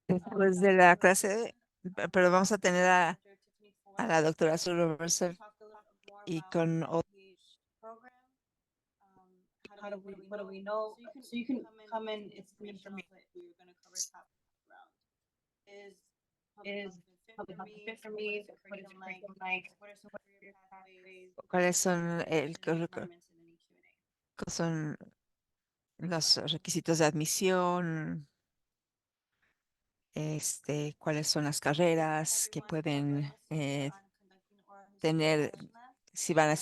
Después de la clase, pero vamos a tener a la doctora Sue Mercer y con How do we, what do we know? So you can come in, it's some information. Is public health fit for me? What is the curriculum like? What are your pathways? cuáles son son los requisitos de admisión, cuáles son las carreras que pueden tener, si van a,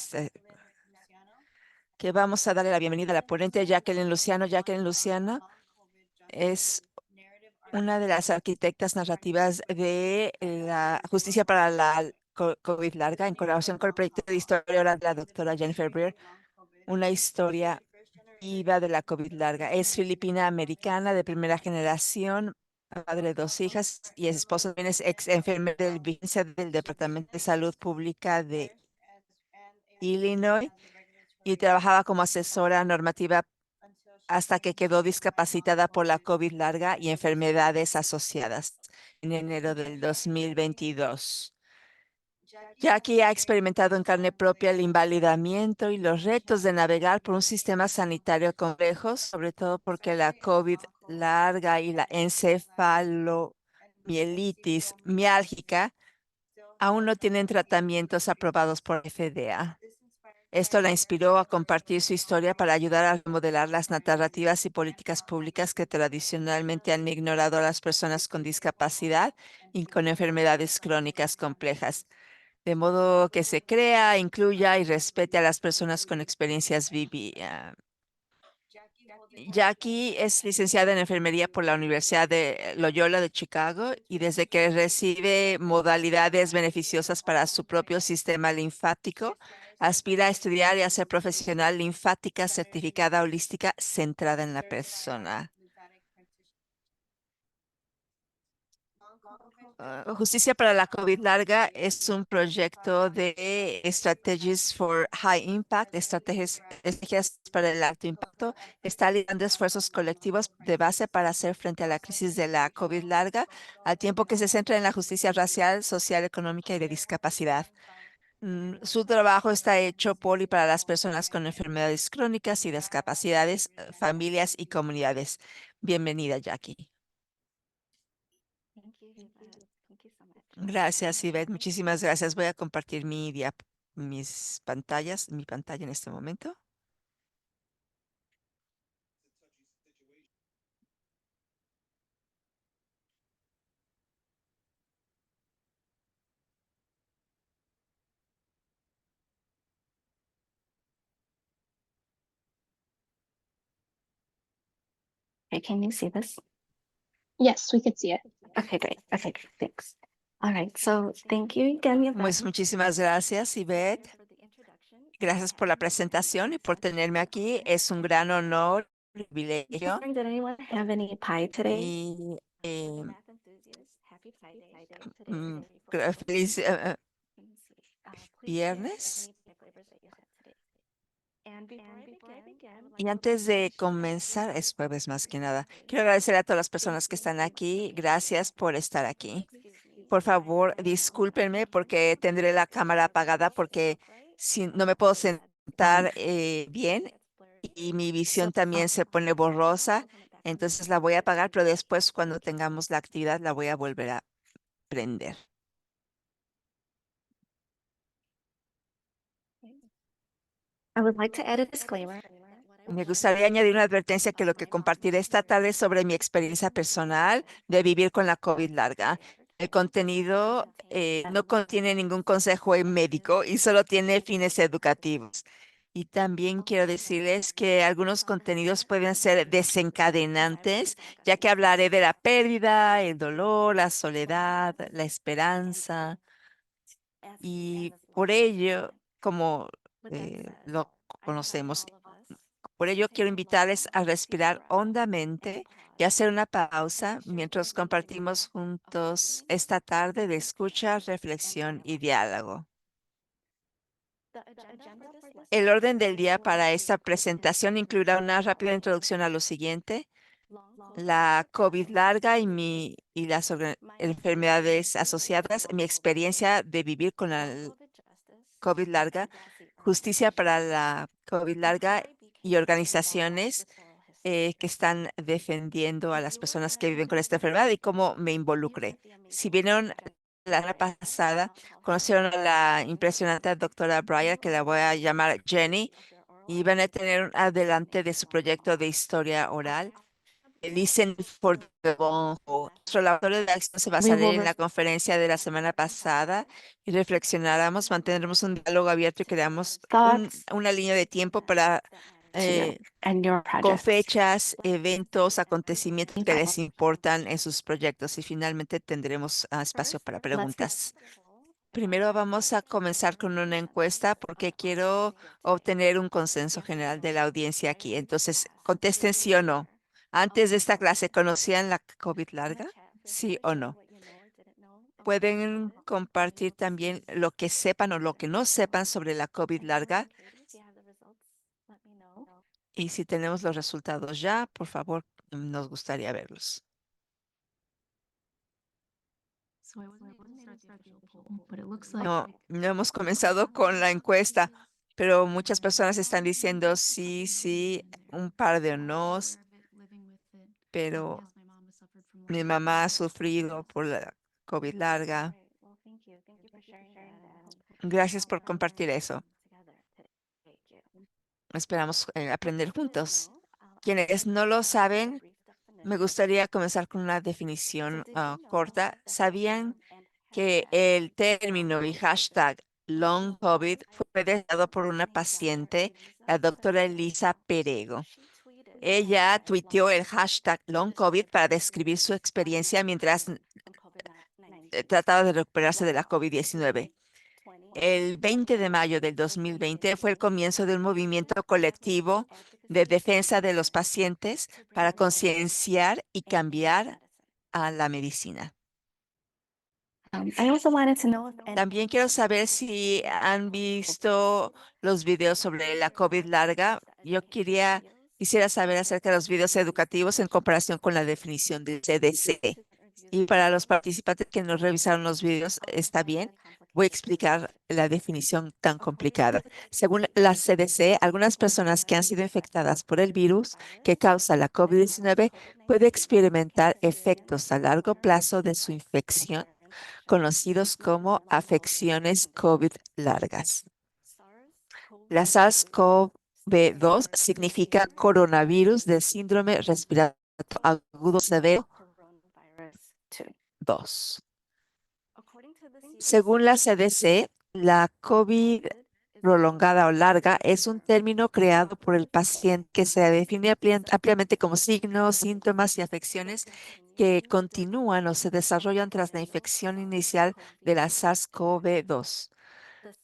que vamos a darle la bienvenida a la ponente Jacqueline Luciano. Jacqueline Luciano es una de las arquitectas narrativas de la justicia para la COVID larga, en colaboración con el proyecto de historia oral de la doctora Jennifer Breer, una historia viva de la COVID larga. Es filipina americana de primera generación, padre de dos hijas y es esposa también es ex enfermera del Vincent del Departamento de Salud Pública de Illinois y trabajaba como asesora normativa hasta que quedó discapacitada por la COVID larga y enfermedades asociadas en enero del 2022. Jackie ha experimentado en carne propia el invalidamiento y los retos de navegar por un sistema sanitario complejo, sobre todo porque la COVID larga y la encefalomielitis miálgica aún no tienen tratamientos aprobados por FDA. Esto la inspiró a compartir su historia para ayudar a remodelar las narrativas y políticas públicas que tradicionalmente han ignorado a las personas con discapacidad y con enfermedades crónicas complejas, de modo que se crea, incluya y respete a las personas con experiencias vividas. Jackie es licenciada en enfermería por la Universidad de Loyola de Chicago y desde que recibe modalidades beneficiosas para su propio sistema linfático, aspira a estudiar y a ser profesional linfática certificada holística centrada en la persona. Justicia para la COVID larga es un proyecto de Strategies for High Impact, estrategias para el alto impacto. Está liderando esfuerzos colectivos de base para hacer frente a la crisis de la COVID larga, al tiempo que se centra en la justicia racial, social, económica y de discapacidad. Su trabajo está hecho por y para las personas con enfermedades crónicas y discapacidades, familias y comunidades. Bienvenida, Jackie. Gracias, Ivette. Muchísimas gracias. Voy a compartir mi pantalla en este momento. Okay, can you see this? Yes, we could see it. Okay, great. Okay, great. Thanks. All right. So thank you again, Yvette. Pues muchísimas gracias, Ivette. Gracias por la presentación y por tenerme aquí. Es un gran honor, privilegio. Did anyone have any pie today? Y Math enthusiasts, happy Pie Day today. feliz Let me see. Please share viernes. any pie flavors that you had today. And before I begin, Y antes de comenzar, es jueves más que nada, quiero agradecer a todas las personas que están aquí. Gracias por estar aquí. Por favor, discúlpenme porque tendré la cámara apagada porque si no me puedo sentar bien y mi visión también se pone borrosa. Entonces la voy a apagar, pero después cuando tengamos la actividad la voy a volver a prender. I would like to add a disclaimer. Me gustaría añadir una advertencia que lo que compartiré esta tarde es sobre mi experiencia personal de vivir con la COVID larga. El contenido no contiene ningún consejo médico y solo tiene fines educativos. Y también quiero decirles que algunos contenidos pueden ser desencadenantes, ya que hablaré de la pérdida, el dolor, la soledad, la esperanza. Y por ello, como lo conocemos, por ello quiero invitarles a respirar hondamente y hacer una pausa mientras compartimos juntos esta tarde de escucha, reflexión y diálogo. El orden del día para esta presentación incluirá una rápida introducción a lo siguiente, la COVID larga y las enfermedades asociadas, mi experiencia de vivir con la COVID larga, justicia para la COVID larga y organizaciones que están defendiendo a las personas que viven con esta enfermedad y cómo me involucré. Si vieron la semana pasada, conocieron a la impresionante doctora Breyer, que la voy a llamar Jenny, y van a tener un adelante de su proyecto de historia oral. Listen for the Long Haul. Nuestro laboratorio de acción se We basará will en la conferencia de la semana pasada y reflexionaremos, mantendremos un diálogo abierto y creamos thoughts una línea de tiempo para to and your con projects. fechas, eventos, acontecimientos que Okay. les importan en sus proyectos y finalmente tendremos espacio para Let's get preguntas. Primero vamos a comenzar con una encuesta porque quiero obtener un consenso general de la audiencia aquí. Entonces, contesten sí o no. Antes de esta clase, ¿conocían la COVID larga? ¿Sí o no? Pueden compartir también lo que sepan o lo que no sepan sobre la COVID larga. Y si tenemos los resultados ya, por favor, nos gustaría verlos. No, no hemos comenzado con la encuesta, pero muchas personas están diciendo sí, sí, un par de nos, pero mi mamá ha sufrido por la COVID larga. Gracias por compartir eso. Esperamos aprender juntos. Quienes no lo saben, me gustaría comenzar con una definición corta. ¿Sabían que el término y hashtag long COVID fue dado por una paciente, la doctora Elisa Perego? Ella tuiteó el hashtag long COVID para describir su experiencia mientras trataba de recuperarse de la COVID-19. El 20 de mayo del 2020 fue el comienzo de un movimiento colectivo de defensa de los pacientes para concienciar y cambiar a la medicina. I also wanted to know if También quiero saber si han visto los videos sobre la COVID larga. Quisiera saber acerca de los videos educativos en comparación con la definición del CDC. Y para los participantes que no revisaron los videos, está bien. Voy a explicar la definición tan complicada. Según la CDC, algunas personas que han sido infectadas por el virus que causa la COVID-19 pueden experimentar efectos a largo plazo de su infección conocidos como afecciones COVID largas. La SARS-CoV-2 significa coronavirus del síndrome respiratorio agudo severo 2. Según la CDC, la COVID prolongada o larga es un término creado por el paciente que se define ampliamente como signos, síntomas y afecciones que continúan o se desarrollan tras la infección inicial de la SARS-CoV-2.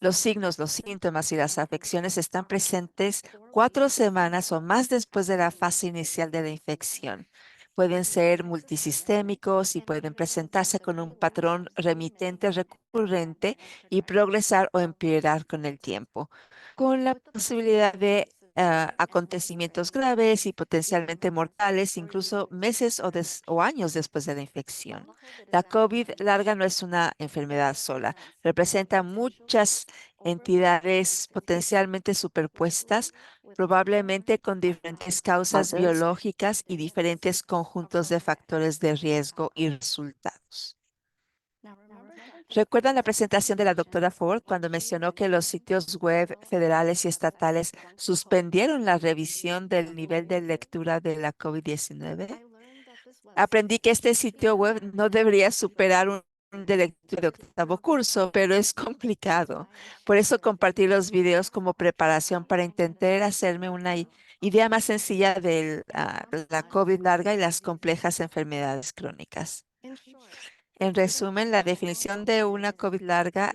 Los signos, los síntomas y las afecciones están presentes 4 semanas o más después de la fase inicial de la infección. Pueden ser multisistémicos y pueden presentarse con un patrón remitente recurrente y progresar o empeorar con el tiempo, con la posibilidad de acontecimientos graves y potencialmente mortales, incluso meses o años después de la infección. La COVID larga no es una enfermedad sola, representa muchas entidades potencialmente superpuestas, probablemente con diferentes causas causes. biológicas y diferentes conjuntos de factores de riesgo y resultados. ¿Recuerdan la presentación de la doctora Ford cuando mencionó que los sitios web federales y estatales suspendieron la revisión del nivel de lectura de la COVID-19? Aprendí que este sitio web no debería superar un de lectura de octavo curso, pero es complicado. Por eso compartí los videos como preparación para intentar hacerme una idea más sencilla de la COVID larga y las complejas enfermedades crónicas. En resumen, la definición de una COVID larga: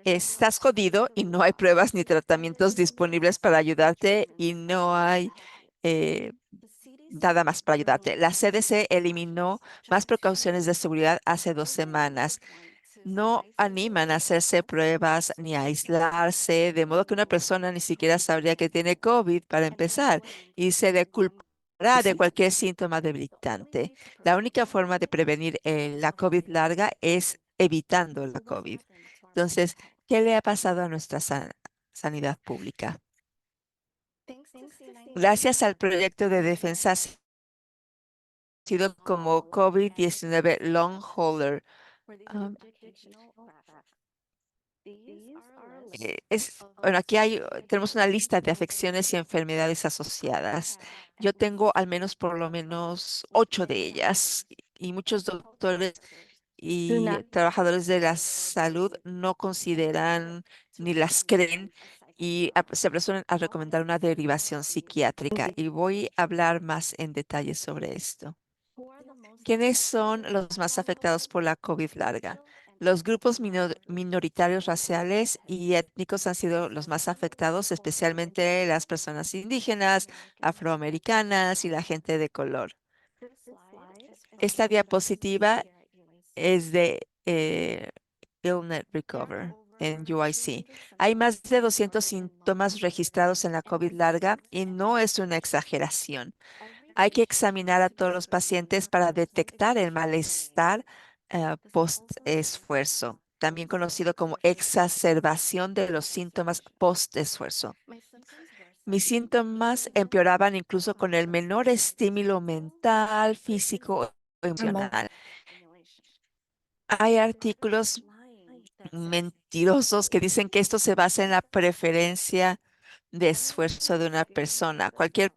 estás jodido y no hay pruebas ni tratamientos disponibles para ayudarte y no hay eh, nada más para ayudarte. La CDC eliminó más precauciones de seguridad hace 2 semanas. No animan a hacerse pruebas ni a aislarse, de modo que una persona ni siquiera sabría que tiene COVID para empezar y se le culpa de cualquier síntoma debilitante. La única forma de prevenir la COVID larga es evitando la COVID. Entonces, ¿qué le ha pasado a nuestra sanidad pública? Gracias al proyecto de defensa sido como COVID-19 long hauler. um, bueno, aquí tenemos una lista de afecciones y enfermedades asociadas. Yo tengo al menos por lo menos 8 de ellas y muchos doctores y trabajadores de la salud no consideran ni las creen y se apresuran a recomendar una derivación psiquiátrica. Y voy a hablar más en detalle sobre esto. ¿Quiénes son los más afectados por la COVID larga? Los grupos minoritarios raciales y étnicos han sido los más afectados, especialmente las personas indígenas, afroamericanas y la gente de color. Esta diapositiva es de Illnet Recover en UIC. Hay más de 200 síntomas registrados en la COVID larga y no es una exageración. Hay que examinar a todos los pacientes para detectar el malestar post-esfuerzo, también conocido como exacerbación de los síntomas post-esfuerzo. Mis síntomas empeoraban incluso con el menor estímulo mental, físico o emocional. Hay artículos mentirosos que dicen que esto se basa en la preferencia de esfuerzo de una persona. Cualquier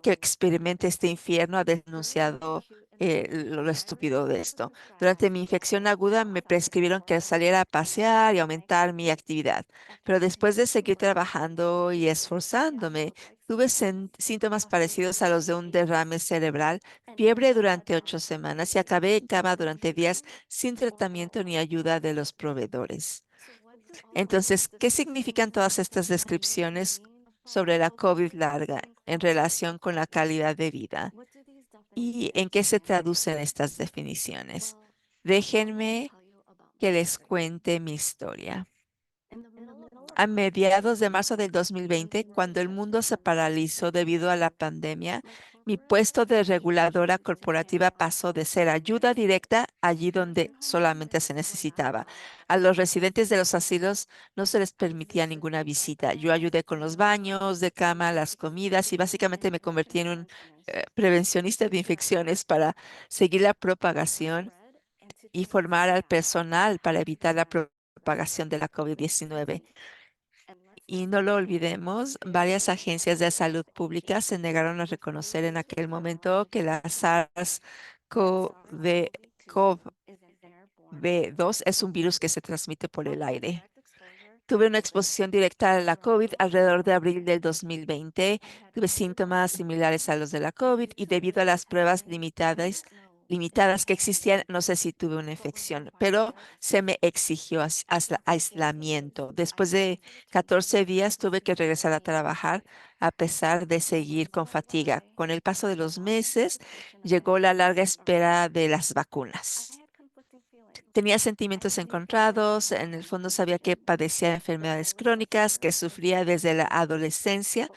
que experimente este infierno ha denunciado lo estúpido de esto. Durante mi infección aguda me prescribieron que saliera a pasear y aumentar mi actividad, pero después de seguir trabajando y esforzándome, tuve síntomas parecidos a los de un derrame cerebral, fiebre durante 8 semanas y acabé en cama durante días sin tratamiento ni ayuda de los proveedores. Entonces, ¿qué significan todas estas descripciones sobre la COVID larga en relación con la calidad de vida? ¿Y en qué se traducen estas definiciones? Déjenme que les cuente mi historia. A mediados de marzo del 2020, cuando el mundo se paralizó debido a la pandemia, mi puesto de reguladora corporativa pasó de ser ayuda directa allí donde solamente se necesitaba. A los residentes de los asilos no se les permitía ninguna visita. Yo ayudé con los baños de cama, las comidas y básicamente me convertí en un prevencionista de infecciones para seguir la propagación y formar al personal para evitar la propagación de la COVID-19. Y no lo olvidemos, varias agencias de salud pública se negaron a reconocer en aquel momento que la SARS-CoV-2 es un virus que se transmite por el aire. Tuve una exposición directa a la COVID alrededor de abril del 2020. Tuve síntomas similares a los de la COVID y debido a las pruebas limitadas que existían, no sé si tuve una infección, pero se me exigió aislamiento. Después de 14 días tuve que regresar a trabajar a pesar de seguir con fatiga. Con el paso de los meses llegó la larga espera de las vacunas. Tenía sentimientos encontrados, en el fondo sabía que padecía enfermedades crónicas, que sufría desde la adolescencia,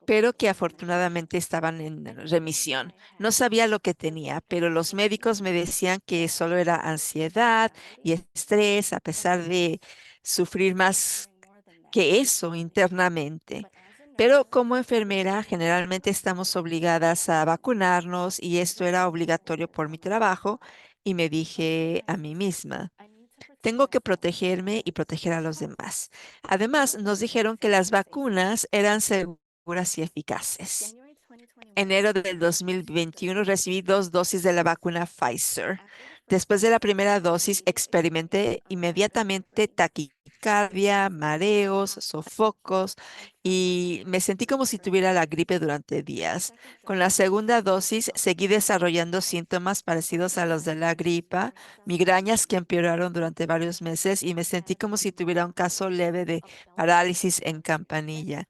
pero que afortunadamente estaban en remisión. No sabía lo que tenía, pero los médicos me decían que solo era ansiedad y estrés, a pesar de sufrir más que eso internamente. Pero como enfermera, generalmente estamos obligadas a vacunarnos y esto era obligatorio por mi trabajo y me dije a mí misma. Tengo que protegerme y proteger a los demás. Además, nos dijeron que las vacunas eran seguras y eficaces. Enero del 2021 recibí 2 dosis de la vacuna Pfizer. Después de la primera dosis, experimenté inmediatamente taquicardia, mareos, sofocos y me sentí como si tuviera la gripe durante días. Con la segunda dosis, seguí desarrollando síntomas parecidos a los de la gripa, migrañas que empeoraron durante varios meses y me sentí como si tuviera un caso leve de parálisis en campanilla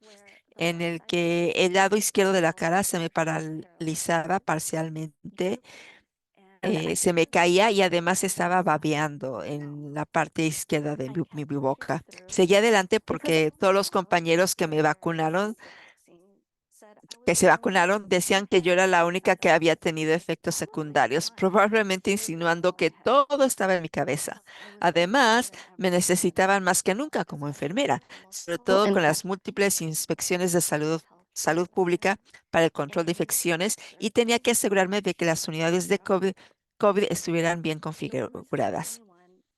en el que el lado izquierdo de la cara se me paralizaba parcialmente, se me caía y además estaba babeando en la parte izquierda de mi boca. Seguí adelante porque todos los compañeros que me vacunaron que se vacunaron decían que yo era la única que había tenido efectos secundarios, probablemente insinuando que todo estaba en mi cabeza. Además, me necesitaban más que nunca como enfermera, sobre todo con las múltiples inspecciones de salud pública para el control de infecciones y tenía que asegurarme de que las unidades de COVID estuvieran bien configuradas.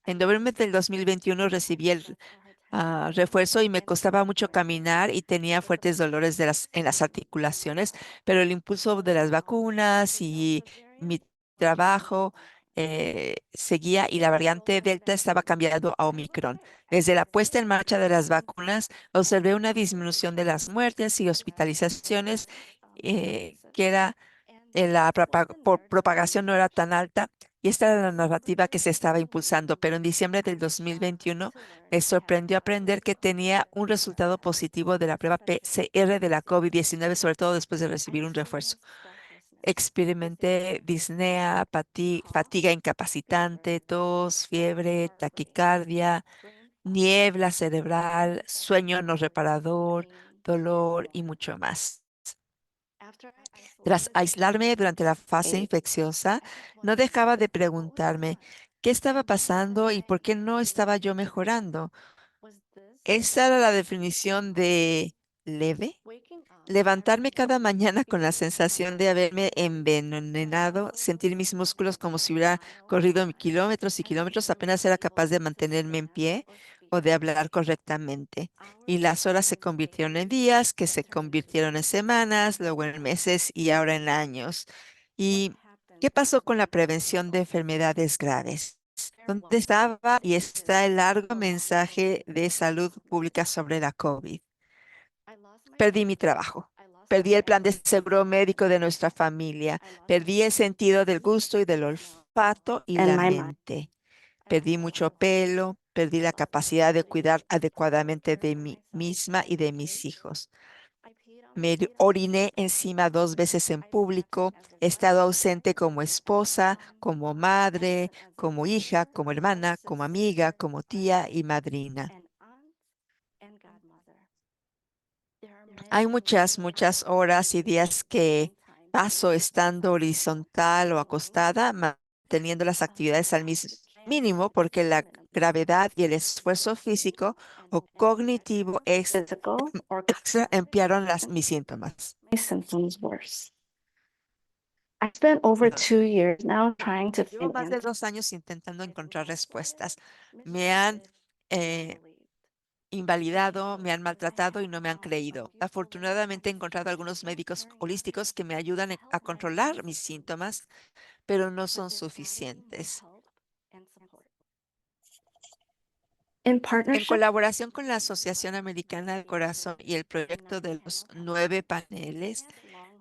En noviembre del 2021 recibí el refuerzo y me costaba mucho caminar y tenía fuertes dolores en las articulaciones, pero el impulso de las vacunas y mi trabajo seguía y la variante Delta estaba cambiando a Omicron. Desde la puesta en marcha de las vacunas, observé una disminución de las muertes y hospitalizaciones, que era la propagación no era tan alta y esta era la narrativa que se estaba impulsando, pero en diciembre del 2021 me sorprendió aprender que tenía un resultado positivo de la prueba PCR de la COVID-19, sobre todo después de recibir un refuerzo. Experimenté disnea, fatiga incapacitante, tos, fiebre, taquicardia, niebla cerebral, sueño no reparador, dolor y mucho más. Tras aislarme durante la fase infecciosa, no dejaba de preguntarme qué estaba pasando y por qué no estaba yo mejorando. Esa era la definición de leve. Levantarme cada mañana con la sensación de haberme envenenado, sentir mis músculos como si hubiera corrido kilómetros y kilómetros, apenas era capaz de mantenerme en pie o de hablar correctamente. Y las horas se convirtieron en días, que se convirtieron en semanas, luego en meses y ahora en años. ¿Y qué pasó con la prevención de enfermedades graves? ¿Dónde estaba y está el largo mensaje de salud pública sobre la COVID? Perdí mi trabajo. Perdí el plan de seguro médico de nuestra familia. Perdí el sentido del gusto y del olfato y And la my mind. mente. Perdí mucho pelo. Perdí la capacidad de cuidar adecuadamente de mí misma y de mis hijos. Me oriné encima 2 veces en público. He estado ausente como esposa, como madre, como hija, como hermana, como amiga, como tía y madrina. Hay muchas horas y días que paso estando horizontal o acostada, manteniendo las actividades al mínimo porque la gravedad y el esfuerzo físico o cognitivo Physical or extra empeoraron mis síntomas. my symptoms worse. I spent over Perdón. 2 years now trying to Llevo find más de answers. 2 años intentando encontrar respuestas. Me han eh, invalidado, me han maltratado y no me han creído. Afortunadamente he encontrado algunos médicos holísticos que me ayudan a controlar mis síntomas, pero no son suficientes. In En partnership colaboración con la Asociación Americana del Corazón y el proyecto de los 9 paneles,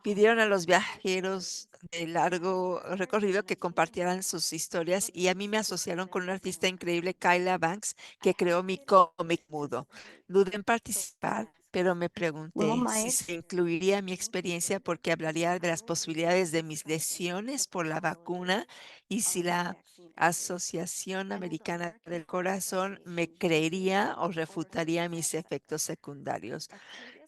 pidieron a los viajeros de largo recorrido que compartieran sus historias y a mí me asociaron con una artista increíble, Kyla Banks, que creó mi cómic mudo. Dudé en participar, pero me will pregunté si my se incluiría mi experiencia porque hablaría de las posibilidades de mis lesiones por la vacuna y si la Asociación Americana del Corazón me creería o refutaría mis efectos secundarios.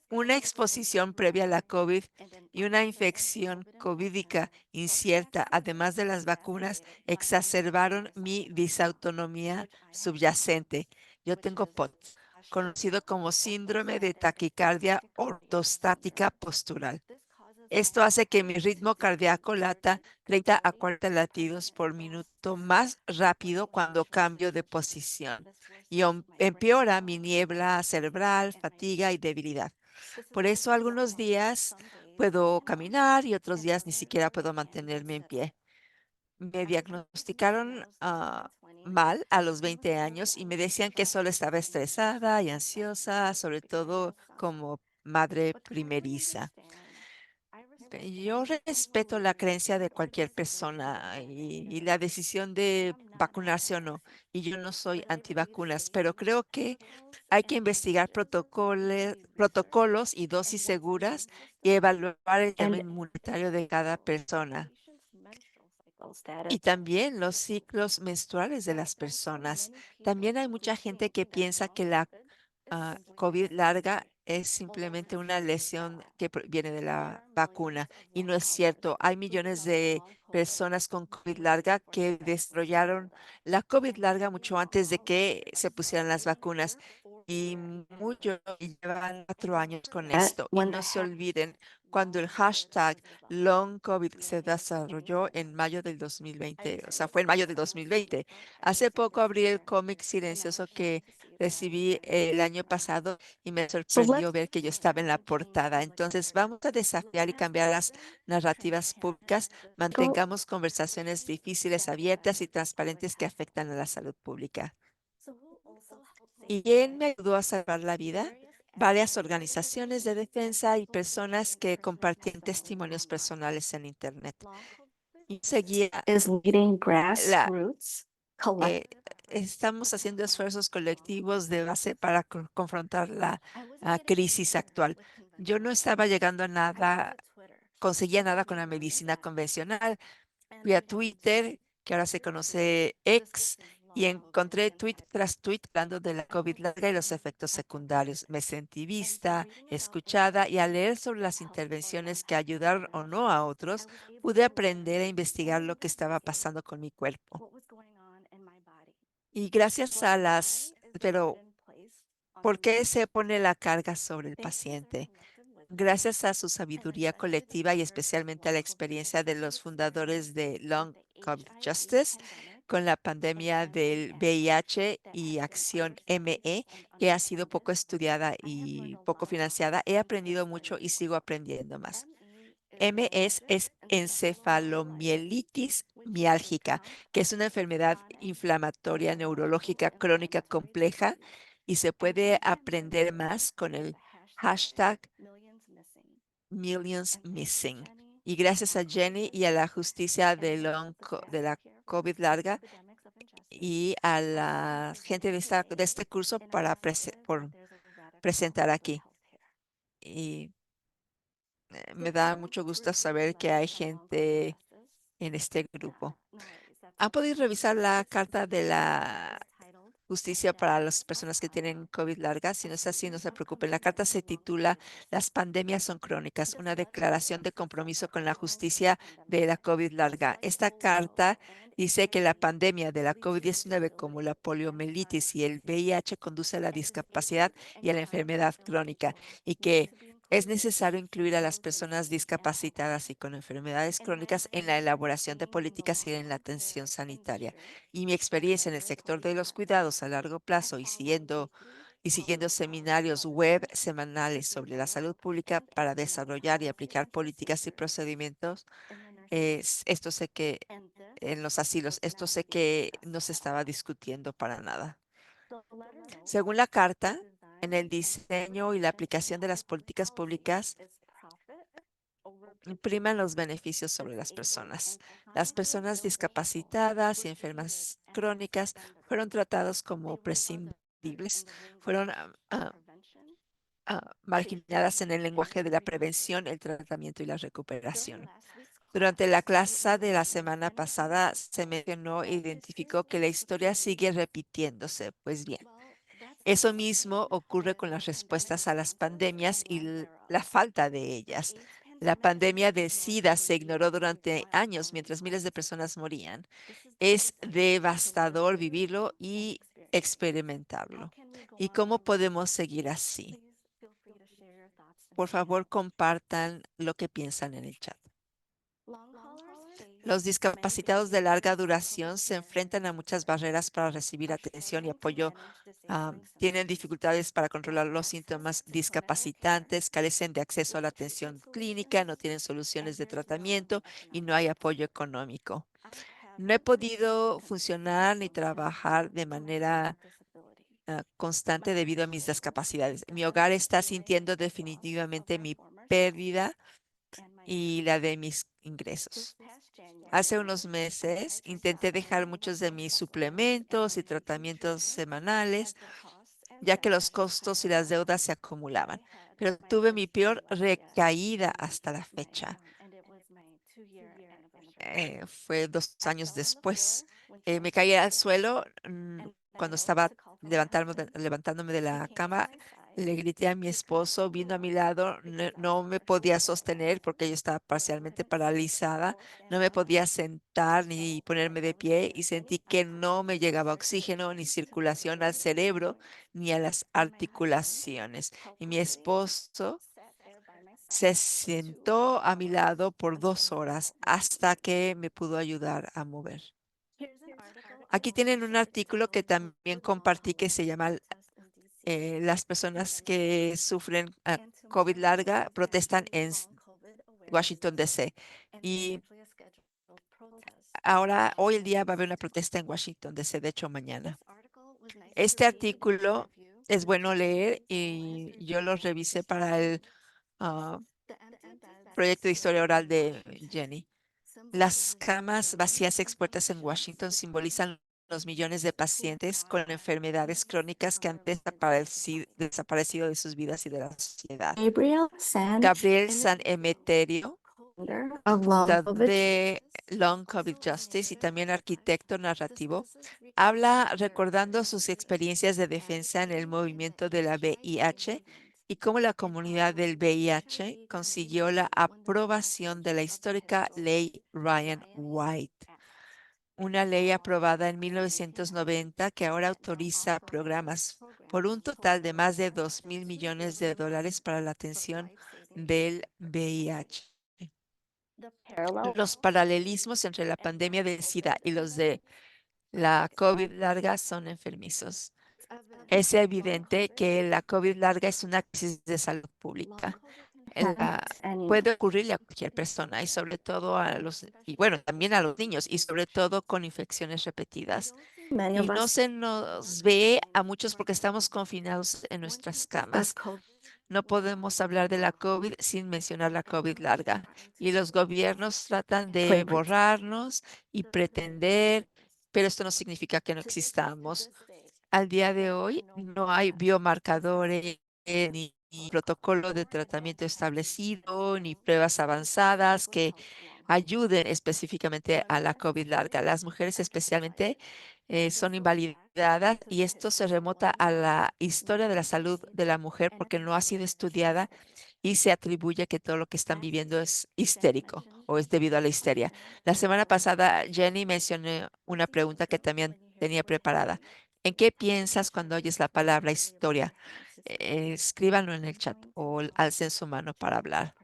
Una exposición previa a la COVID y una infección covídica incierta, además de las vacunas, exacerbaron mi disautonomía subyacente. Yo tengo POTS, conocido como síndrome de taquicardia ortostática postural. Esto hace que mi ritmo cardíaco lata 30 a 40 latidos por minuto más rápido cuando cambio de posición y empeora mi niebla cerebral, fatiga y debilidad. Por eso algunos días puedo caminar y otros días ni siquiera puedo mantenerme en pie. Me diagnosticaron mal a los 20 años y me decían que solo estaba estresada y ansiosa, sobre todo como madre primeriza. Yo respeto la creencia de cualquier persona y la decisión de vacunarse o no. Y yo no soy antivacunas, pero creo que hay que investigar protocolos y dosis seguras y evaluar el tema and inmunitario de cada persona. Y status. también los ciclos menstruales de las personas. También hay mucha gente que piensa que la COVID larga es simplemente una lesión que viene de la vacuna. Y no es cierto. Hay millones de personas con COVID larga que desarrollaron la COVID larga mucho antes de que se pusieran las vacunas. Y muchos llevan 4 años con esto. Y when the no se olviden, cuando el hashtag Long COVID se desarrolló en mayo del 2020, o sea, fue en mayo del 2020. Hace poco abrí el cómic silencioso que recibí el año pasado y me So let's sorprendió ver que yo estaba en la portada. Entonces, vamos a desafiar y cambiar las narrativas públicas. go. Mantengamos conversaciones difíciles, abiertas y transparentes que afectan a la salud pública. ¿Y quién me ayudó a salvar la vida? Varias organizaciones de defensa y personas que compartían testimonios personales en Internet. Y seguía Is leading la, grassroots eh, collective. estamos haciendo esfuerzos colectivos de base para confrontar la crisis actual. Yo no estaba llegando a nada, conseguía nada con la medicina convencional. Fui a Twitter, que ahora se conoce X, y encontré tweet tras tweet hablando de la COVID larga y los efectos secundarios. Me sentí vista, escuchada, y al leer sobre las intervenciones que ayudaron o no a otros, pude aprender a investigar lo que estaba pasando con mi cuerpo. Y gracias a pero ¿por qué se pone la carga sobre el paciente? Gracias a su sabiduría colectiva y especialmente a la experiencia de los fundadores de Long COVID Justice con la pandemia del VIH y Acción ME, que ha sido poco estudiada y poco financiada, he aprendido mucho y sigo aprendiendo más. MS es encefalomielitis miálgica, que es una enfermedad inflamatoria neurológica crónica compleja y se puede aprender más con el hashtag Millions Missing. Y gracias a Jenny y a la justicia de la COVID larga y a la gente de este curso para por presentar aquí. Y me da mucho gusto saber que hay gente en este grupo. ¿Han podido revisar la carta de la justicia para las personas que tienen COVID larga? Si no es así, no se preocupen. La carta se titula Las pandemias son crónicas, una declaración de compromiso con la justicia de la COVID larga. Esta carta dice que la pandemia de la COVID-19 como la poliomielitis y el VIH conduce a la discapacidad y a la enfermedad crónica y que es necesario incluir a las personas discapacitadas y con enfermedades crónicas en la elaboración de políticas y en la atención sanitaria. Y mi experiencia en el sector de los cuidados a largo plazo y siguiendo seminarios web semanales sobre la salud pública para desarrollar y aplicar políticas y procedimientos, esto sé que en los asilos, esto sé que no se estaba discutiendo para nada. Según la carta, en el diseño y la aplicación de las políticas públicas, priman los beneficios sobre las personas. Las personas discapacitadas y enfermas crónicas fueron tratados como prescindibles, fueron marginadas en el lenguaje de la prevención, el tratamiento y la recuperación. Durante la clase de la semana pasada se mencionó e identificó que la historia sigue repitiéndose. Pues bien, eso mismo ocurre con las respuestas a las pandemias y la falta de ellas. La pandemia de SIDA se ignoró durante años mientras miles de personas morían. Es devastador vivirlo y experimentarlo. ¿Y cómo podemos seguir así? Por favor, compartan lo que piensan en el chat. Los discapacitados de larga duración se enfrentan a muchas barreras para recibir atención y apoyo. Tienen dificultades para controlar los síntomas discapacitantes, carecen de acceso a la atención clínica, no tienen soluciones de tratamiento y no hay apoyo económico. No he podido funcionar ni trabajar de manera constante debido a mis discapacidades. Mi hogar está sintiendo definitivamente mi pérdida y la de mis ingresos. Hace unos meses intenté dejar muchos de mis suplementos y tratamientos semanales, ya que los costos y las deudas se acumulaban. Pero tuve mi peor recaída hasta la fecha. Fue 2 años después. Me caí al suelo cuando estaba levantándome de la cama Le grité a mi esposo, vino a mi lado, no me podía sostener porque yo estaba parcialmente paralizada, no me podía sentar ni ponerme de pie y sentí que no me llegaba oxígeno ni circulación al cerebro ni a las articulaciones. Y mi esposo se sentó a mi lado por 2 horas hasta que me pudo ayudar a mover. Aquí tienen un artículo que también compartí que se llama Las personas que sufren COVID larga protestan en Washington, D.C. Y ahora, hoy el día va a haber una protesta en Washington, D.C., de hecho mañana. Este artículo es bueno leer y yo lo revisé para el ah, proyecto de historia oral de Jenny. Las camas vacías expuestas en Washington simbolizan los millones de pacientes con enfermedades crónicas que han desaparecido de sus vidas y de la sociedad. Gabriel San, Gabriel San Emeterio, founder of Long COVID de Long COVID Justice y también arquitecto narrativo, habla recordando sus experiencias de defensa en el movimiento de la VIH y cómo la comunidad del VIH consiguió la aprobación de la histórica ley Ryan White, una ley aprobada en 1990 que ahora autoriza programas por un total de más de 2.000 millones de dólares para la atención del VIH. parallel Los paralelismos entre la pandemia del SIDA y los de la COVID larga son enfermizos. Es evidente que la COVID larga es una crisis de salud pública. La- and Puede ocurrirle a cualquier persona y sobre todo a y bueno, también a los niños y sobre todo con infecciones repetidas. many Y of no us se nos ve a muchos porque estamos confinados en nuestras as camas. COVID No podemos hablar de la COVID sin mencionar la COVID larga. Y los gobiernos tratan de borrarnos y pretender, pero esto no significa que no existamos. Al día de hoy no hay biomarcadores ni protocolo de tratamiento establecido, ni pruebas avanzadas que ayuden específicamente a la COVID larga. Las mujeres especialmente son invalidadas y esto se remota a la historia de la salud de la mujer porque no ha sido estudiada y se atribuye que todo lo que están viviendo es histérico o es debido a la histeria. La semana pasada Jenny mencionó una pregunta que también tenía preparada. ¿En qué piensas cuando oyes la palabra historia? Escríbanlo en el chat o alcen su mano para hablar.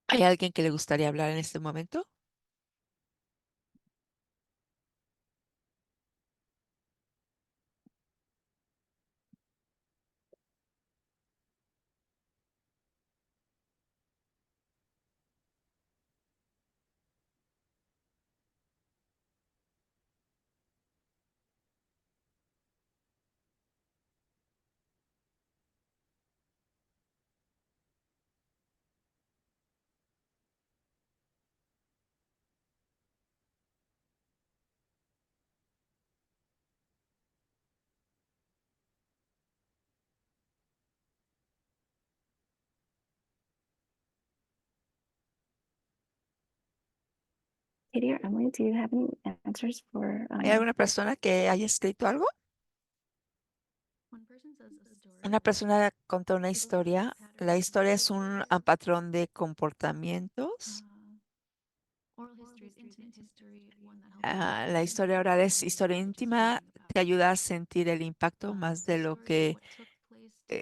¿Hay alguien que le gustaría hablar en este momento? Katie or Emily, do you have any answers for ¿Hay alguna persona que haya escrito algo? Una persona contó una historia. La historia es un patrón de comportamientos. La historia oral es historia íntima, te ayuda a sentir el impacto más de lo que,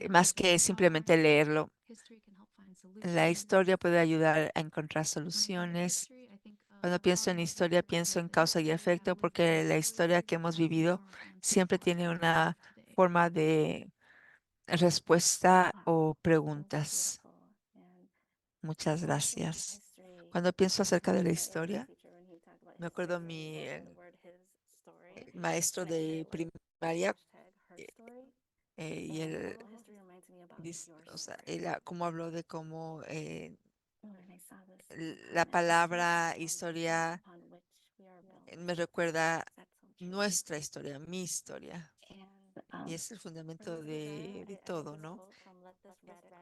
más que simplemente leerlo. La historia puede ayudar a encontrar soluciones. Cuando pienso en historia, pienso en causa y efecto, porque la historia que hemos vivido siempre tiene una forma de respuesta o preguntas. Muchas gracias. Cuando pienso acerca de la historia, me acuerdo mi maestro de primaria eh, y él, o sea, él como habló de cómo la palabra historia me recuerda nuestra historia, mi historia, y es el fundamento de todo, ¿no?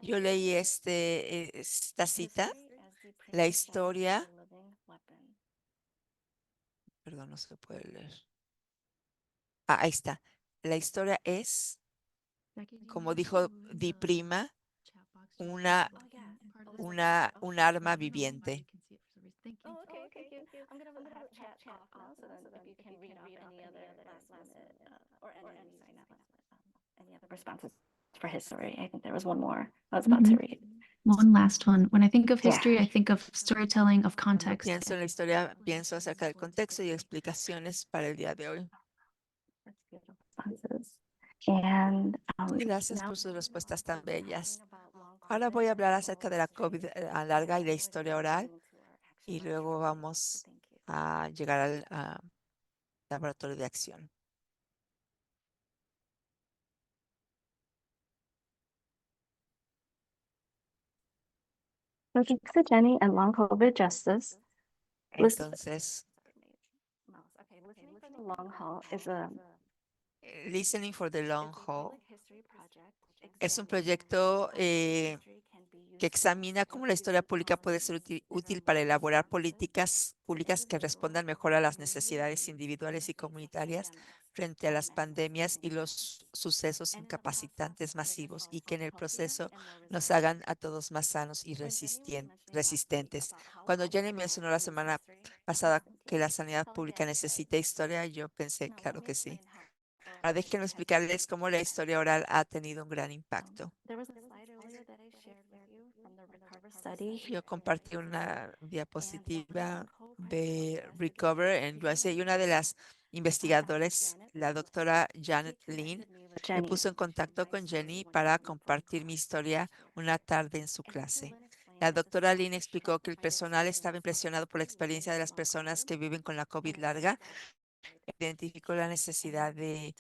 Yo leí esta cita, la historia, perdón, no se puede leer. ahí está. La historia es, como dijo Di Prima, una, un arma viviente. Oh, okay, thank you. I'm gonna have chat off now, so then if you can read off any other last minute, or any, sorry, not last minute, any other responses for his story. I think there was one more I was about to read. One last one. When I think of Yeah. history, I think of storytelling, of Cuando context. pienso en la historia, pienso acerca del contexto y explicaciones para el día de hoy. Responses. And Gracias now por sus respuestas tan bellas. about long Ahora COVID, voy a hablar and acerca we'll de la share COVID larga y la historia oral into our action y laboratory. luego vamos Thank you. a llegar al laboratorio de acción. So thanks to Jenny and long COVID justice. Entonces, Okay, listening for the long haul is a Listening for the Long Haul public history project. es un examining proyecto how history can be que used examina cómo la historia pública puede ser útil para elaborar políticas públicas que respondan mejor a las necesidades individuales y comunitarias frente a las pandemias y los sucesos incapacitantes masivos y que en el proceso nos hagan a todos más sanos y resistentes. Cuando Jenny mencionó la semana pasada que la sanidad pública necesita historia, yo pensé, claro que sí. Ahora déjenme explicarles cómo la historia oral ha tenido un gran impacto. There was a slide earlier that I shared with you from the Recover study. Yo compartí una diapositiva de Recover en USA y una de las investigadoras, la doctora Janet Lynn, me puso en contacto con Jenny para compartir mi historia una tarde en su clase. La doctora Lynn explicó que el personal estaba impresionado por la experiencia de las personas que viven con la COVID larga. Identificó la necesidad de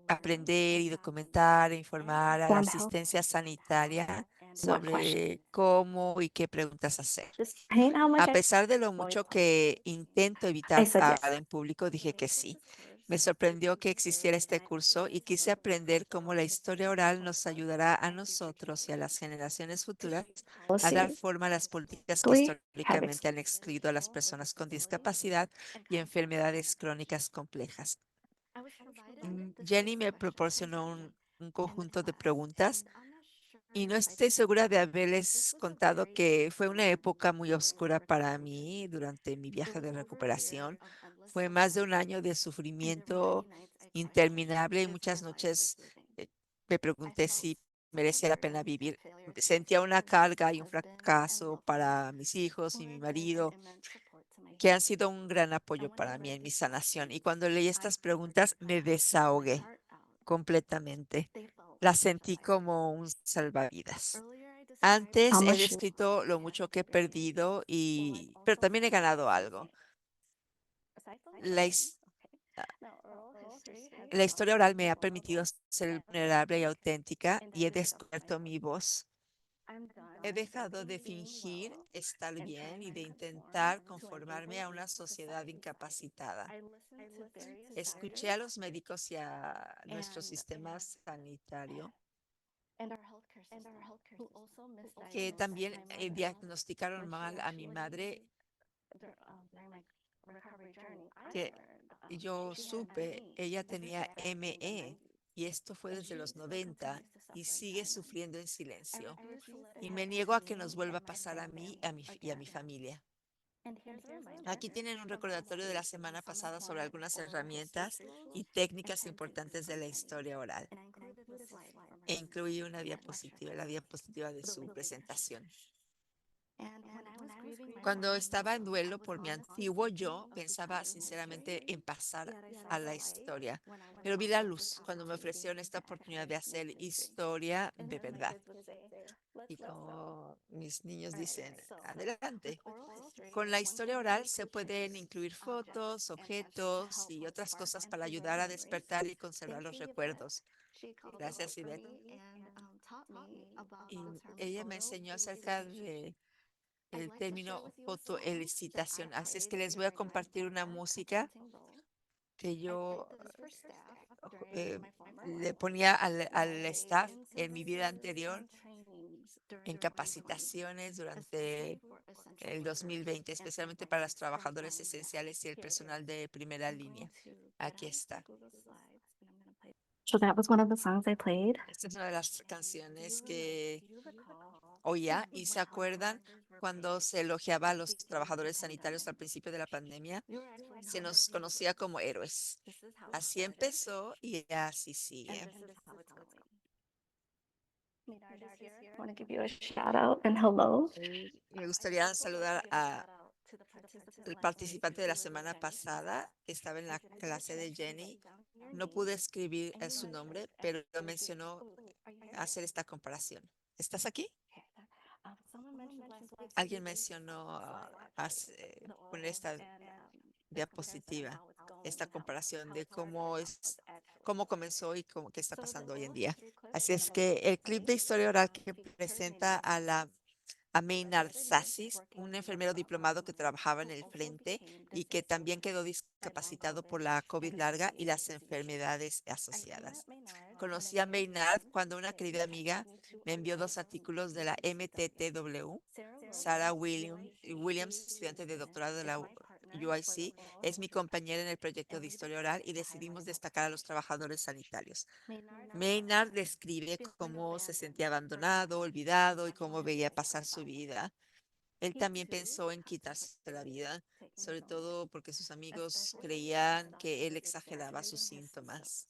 aprender y documentar e informar a la asistencia sanitaria sobre cómo y qué preguntas hacer. A pesar de lo mucho que intento evitar hablar en público, dije que sí. Me sorprendió que existiera este curso y quise aprender cómo la historia oral nos ayudará a nosotros y a las generaciones futuras a dar forma a las políticas que históricamente han excluido a las personas con discapacidad y enfermedades crónicas complejas. Jenny me proporcionó un conjunto de preguntas y no estoy segura de haberles contado que fue una época muy oscura para mí durante mi viaje de recuperación. Fue más de un año de sufrimiento interminable y muchas noches me pregunté si merecía la pena vivir. Sentía una carga y un fracaso para mis hijos y mi marido, que han sido un gran apoyo para mí en mi sanación. Y cuando leí estas preguntas, me desahogué completamente. Las sentí como un salvavidas. Antes he descrito lo mucho que he perdido pero también he ganado algo. La, his- la historia oral me ha permitido ser vulnerable y auténtica y he descubierto mi voz. He dejado de fingir estar bien y de intentar conformarme a una sociedad incapacitada. Escuché a los médicos y a nuestro sistema sanitario que también diagnosticaron mal a mi madre, que yo supe, ella tenía ME y esto fue desde los 90 y sigue sufriendo en silencio. Y me niego a que nos vuelva a pasar a mí y a mi familia. Aquí tienen un recordatorio de la semana pasada sobre algunas herramientas y técnicas importantes de la historia oral. E incluí una diapositiva, la diapositiva de su presentación. Cuando estaba en duelo por mi antiguo yo, pensaba sinceramente en pasar a la historia, pero vi la luz cuando me ofrecieron esta oportunidad de hacer historia de verdad. Y como mis niños dicen, adelante. Con la historia oral se pueden incluir fotos, objetos y otras cosas para ayudar a despertar y conservar los recuerdos. Gracias, Ivette. Y ella me enseñó acerca de el término fotoelicitación. Así es que les voy a compartir una música que yo le ponía al staff en mi vida anterior en capacitaciones durante el 2020, especialmente para los trabajadores esenciales y el personal de primera línea. Aquí está. So that was one of the songs I played. Esta es una de las canciones que oía y se acuerdan cuando se elogiaba a los trabajadores sanitarios al principio de la pandemia. Se nos conocía como héroes. Así empezó y así sigue. I want to give you a shout out and hello. Me gustaría saludar al participante de la semana pasada que estaba en la clase de Jenny. No pude escribir su nombre, pero mencionó hacer esta comparación. ¿Estás aquí? Alguien mencionó poner esta diapositiva, esta comparación de cómo comenzó y qué está pasando hoy en día. Así es que el clip de historia oral que presenta a Maynard Sassis, un enfermero diplomado que trabajaba en el frente y que también quedó discapacitado por la COVID larga y las enfermedades asociadas. Conocí a Maynard cuando una querida amiga me envió 2 artículos de la MTTW. Sarah Williams, estudiante de doctorado de la UIC, es mi compañera en el proyecto de historia oral y decidimos destacar a los trabajadores sanitarios. Maynard describe cómo se sentía abandonado, olvidado y cómo veía pasar su vida. Él también pensó en quitarse la vida, sobre todo porque sus amigos creían que él exageraba sus síntomas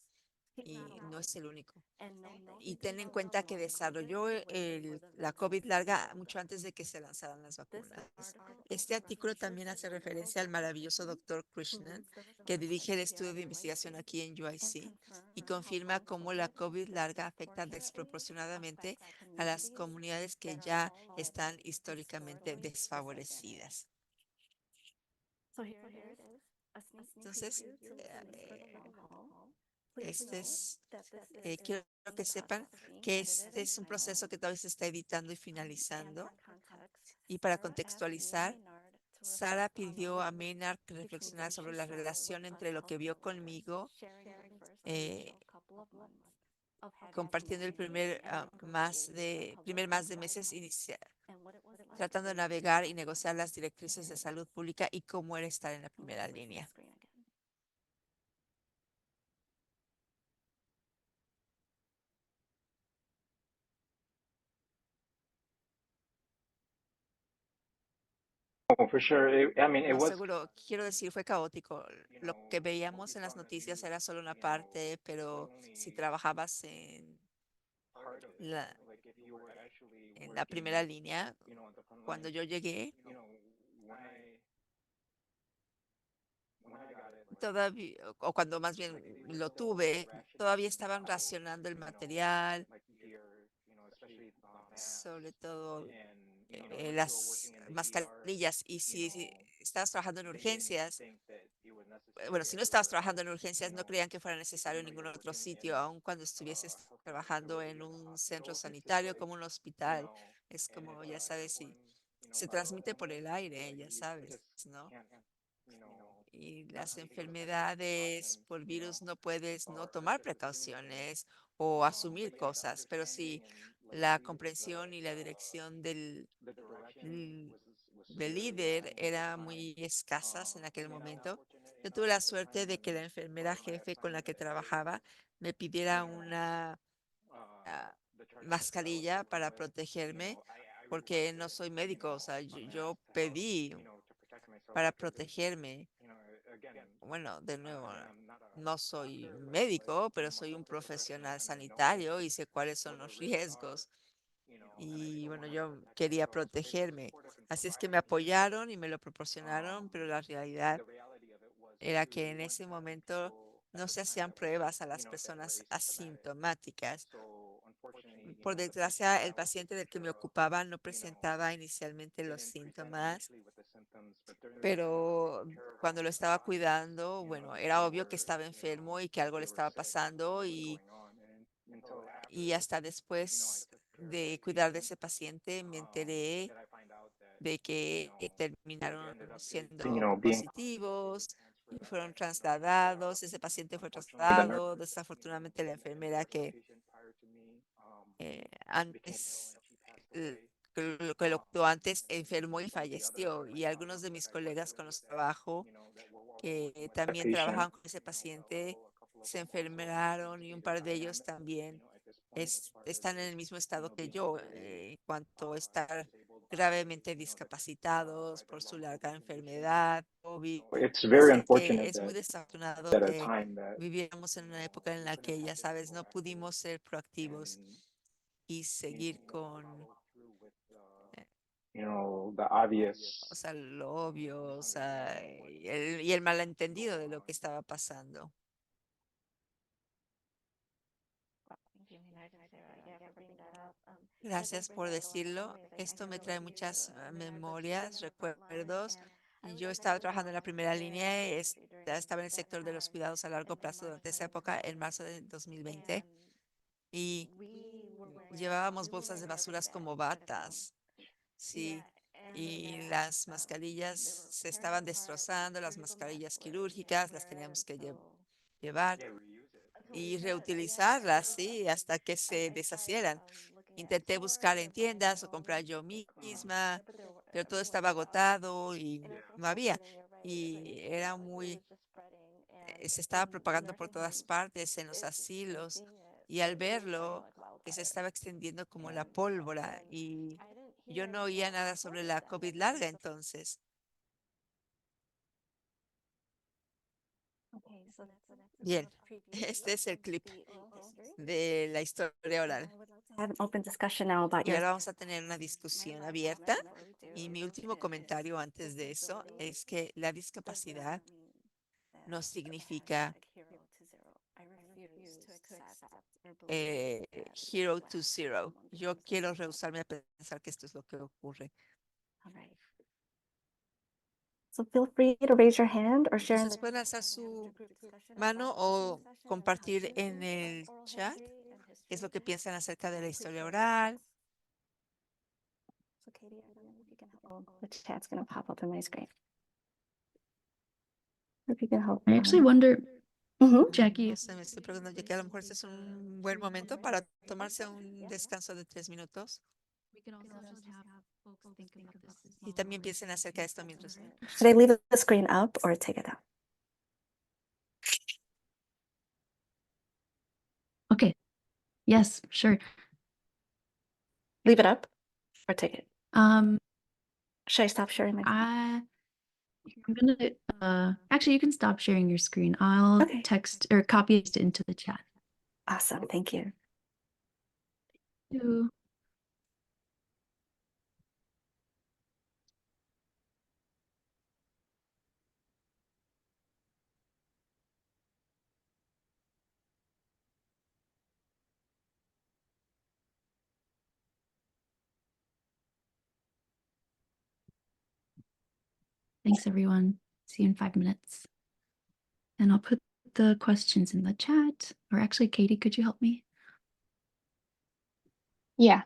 y no es el único. Y ten en cuenta que desarrolló la COVID larga mucho antes de que se lanzaran las vacunas. Este artículo también hace referencia al maravilloso doctor Krishnan, que dirige el estudio de investigación aquí en UIC y confirma cómo la COVID larga afecta desproporcionadamente a las comunidades que ya están históricamente desfavorecidas. Entonces, este es quiero que sepan que este es un proceso que todavía se está editando y finalizando. Y para contextualizar, Sara pidió a Maynard que reflexionara sobre la relación entre lo que vio conmigo, eh, compartiendo el primer más de meses inicial, tratando de navegar y negociar las directrices de salud pública y cómo era estar en la primera línea. Oh, for sure. I mean, it No, was seguro, quiero decir, fue caótico. Lo que veíamos en las noticias era solo una parte, pero si trabajabas part of it. la, Like if you were actually en la working, primera línea, on the front cuando line, yo llegué, when I got it, like, todavía, o cuando más bien like they were lo still tuve, todavía rationing estaban out, racionando el material, like gear, especially masks, sobre todo and they were still las working in the ER, mascarillas. Y si estabas trabajando en they didn't urgencias, think that it was bueno, necessary si no estabas everywhere trabajando en else, urgencias, no creían que fuera necesario en ningún you're otro working sitio, in aun cuando estuvieses healthcare trabajando facility, en like a un centro hospital. It's just sanitario like, como un hospital. Es and como, if ya sabes, if si one, se viral transmite por el illness, aire, ya you sabes, just ¿no? can't, Y not las take those extra enfermedades precautions, por virus no puedes no or tomar just assume things. precauciones o asumir But yeah, the cosas, pero understanding sí and like la the comprensión y la dirección the direction l- was del very líder lacking at the era time. muy escasas en I aquel mean, I was momento. fortunate Yo enough tuve la at the suerte time de que la when enfermera I had jefe con la signed que the trabajaba me pidiera una uh, ah, the charge nurse that I was mascarilla working para with, protegerme, I porque no requested, soy médico, o sea, a yo mask to help, pedí to protect myself para because protegerme. again, Bueno, de nuevo, again, I'm not a no soy doctor, but médico, pero I'm a soy un healthcare professional profesional and I know sanitario y sé cuáles son what the los risks are, riesgos. and I Y still bueno, wanted to yo protect quería myself. So they were protegerme. supportive and Así es que me provided me, but apoyaron y me lo proporcionaron, pero la realidad the reality of it was era too, que we en weren't ese having momento people at no the se time hacían that were, pruebas a las that were personas asymptomatic. asintomáticas. So unfortunately, Por the patient desgracia, that I el was paciente taking del que care me of, ocupaba no presentaba inicialmente los didn't present síntomas, initially with the symptoms, but during the time I was pero taking care of cuando him, lo estaba cuidando, bueno, era they obvio que were, estaba enfermo y que algo le they were estaba sick and something pasando was going on. And until y after, hasta I después took care of de that cuidar de patient, ese paciente me enteré did I find out that, de que they terminaron ended up siendo being positivos y fueron trasladados. Ese paciente fue unfortunately, the trasladado. Desafortunadamente, la enfermera the que patient prior to me became ill antes and she passed que lo actuó antes enfermó y falleció. Y algunos de mis colegas con los que trabajo, que también trabajaban con ese paciente, se enfermaron y un par de ellos también están en el mismo estado que yo en cuanto a estar gravemente discapacitados por su larga enfermedad, COVID. It's very Así que unfortunate es muy that desafortunado at a que time that viviéramos en una época en la que, ya sabes, no pudimos ser proactivos and y seguir con, the obvious. o sea, lo obvio, o sea, y el malentendido de lo que estaba pasando. Gracias por decirlo. Esto me trae muchas memorias, recuerdos. Y yo estaba trabajando en la primera línea, ya estaba en el sector de los cuidados a largo plazo durante esa época, en marzo de 2020, y llevábamos bolsas de basuras como batas, sí, y las mascarillas se estaban destrozando, las mascarillas quirúrgicas las teníamos que llevar y reutilizarlas, sí, hasta que se deshacieran. Intenté buscar en tiendas o comprar yo misma, pero todo estaba agotado y no había. Y era muy, se estaba propagando por todas partes en los asilos. Y al verlo, que se estaba extendiendo como la pólvora y yo no oía nada sobre la COVID larga entonces. Bien, este es el clip de la historia oral. Have an open discussion now about Y your ahora vamos a tener una discusión abierta. Y mi último comentario antes de eso es que la discapacidad no significa hero to zero. Yo quiero rehusarme a pensar que esto es lo que ocurre. All right. So feel free to raise your hand or share in Entonces the pueden alzar su mano o compartir en el chat qué es lo que piensan acerca de la historia oral. So Katie, I don't know if you can help. The chat's gonna pop up in my screen. If you can help. I actually wonder, Mhm. Jackie, No sé, me estoy preguntando ya que a lo mejor este es un buen momento para tomarse un descanso de 3 minutos. we could also just have folks think about this as Y well. también piensen acerca de esto mientras. Should I leave the screen up or take it down? Okay. Yes, sure. Leave it up or take it? Um, Should I stop sharing my? I'm gonna actually you can stop sharing your screen. I'll Okay. text or copy it into the chat. Awesome, thank you. You. Thanks everyone. See you in 5 minutes. And I'll put the questions in the chat. Or actually, Katie, could you help me? Yeah.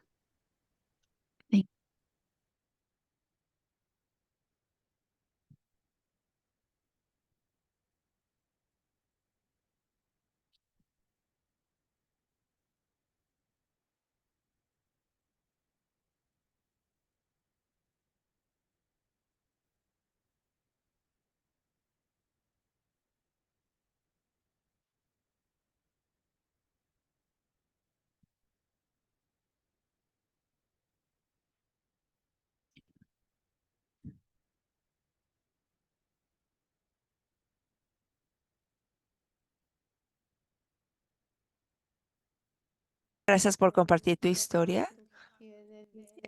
Gracias por compartir tu historia.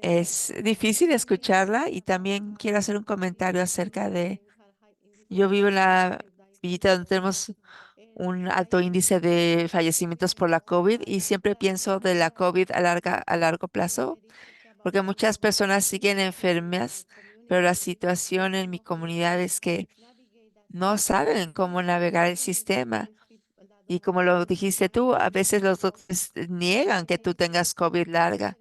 Es difícil escucharla y también quiero hacer un comentario acerca de, yo vivo en la villita donde tenemos un alto índice de fallecimientos por la COVID y siempre pienso de la COVID a largo plazo, porque muchas personas siguen enfermas, pero la situación en mi comunidad es que no saben cómo navegar el sistema. Y como lo dijiste tú, a veces los doctores niegan que tú tengas COVID larga.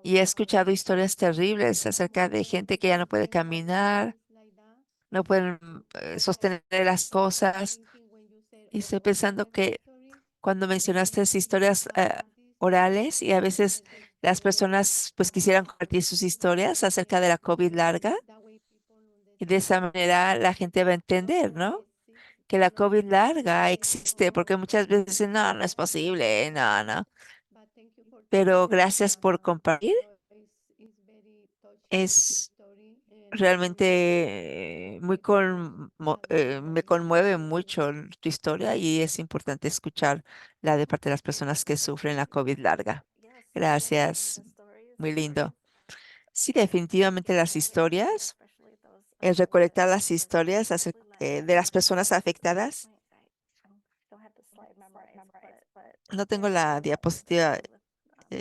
Y he escuchado historias terribles acerca de gente que ya no puede caminar, no pueden sostener las cosas. Y estoy pensando que cuando mencionaste historias orales y a veces las personas pues quisieran compartir sus historias acerca de la COVID larga y de esa manera la gente va a entender, ¿no? Que la COVID larga existe, porque muchas veces dicen, no, no es posible, no, no. Pero gracias por compartir. Es realmente me conmueve mucho tu historia y es importante escuchar la de parte de las personas que sufren la COVID larga. Gracias, muy lindo. Sí, definitivamente las historias, el recolectar las historias de las personas afectadas. No tengo la diapositiva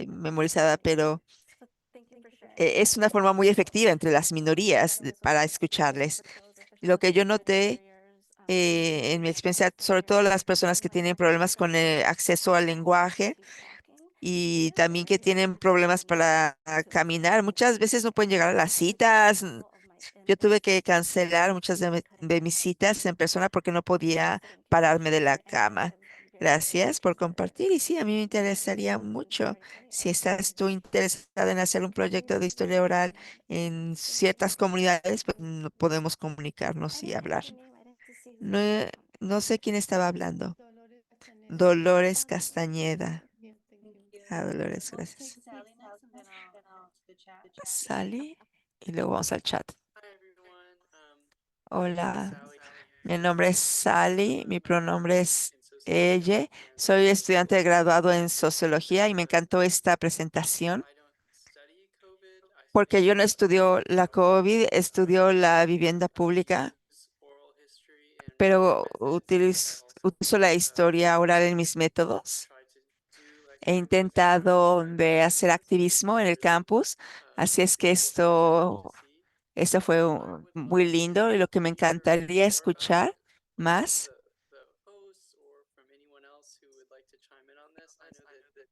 memorizada, pero es una forma muy efectiva entre las minorías para escucharles. Lo que yo noté en mi experiencia, sobre todo las personas que tienen problemas con el acceso al lenguaje y también que tienen problemas para caminar, muchas veces no pueden llegar a las citas. Yo tuve que cancelar muchas de mis citas en persona porque no podía pararme de la cama. Gracias por compartir. Y sí, a mí me interesaría mucho. Si estás tú interesada en hacer un proyecto de historia oral en ciertas comunidades, pues podemos comunicarnos y hablar. No, no sé quién estaba hablando. Dolores Castañeda. Ah, Dolores, gracias. Sally next, and then I'll to the chat. Sally. Y luego vamos al chat. Hi everyone. Hola. Sally Mi nombre es Sally, mi pronombre es in ella. sociology and Soy estudiante graduado en sociología y me encantó esta presentación I don't study COVID. porque yo no estudio la COVID, estudio la vivienda pública, use oral history in my pero methods. I also utilizo la historia oral en mis métodos. try to do He activism intentado de in hacer activismo en el campus, así es que esto fue muy lindo y lo que me encantaría escuchar más. the hosts or from anyone else who would like to chime in on this. I know that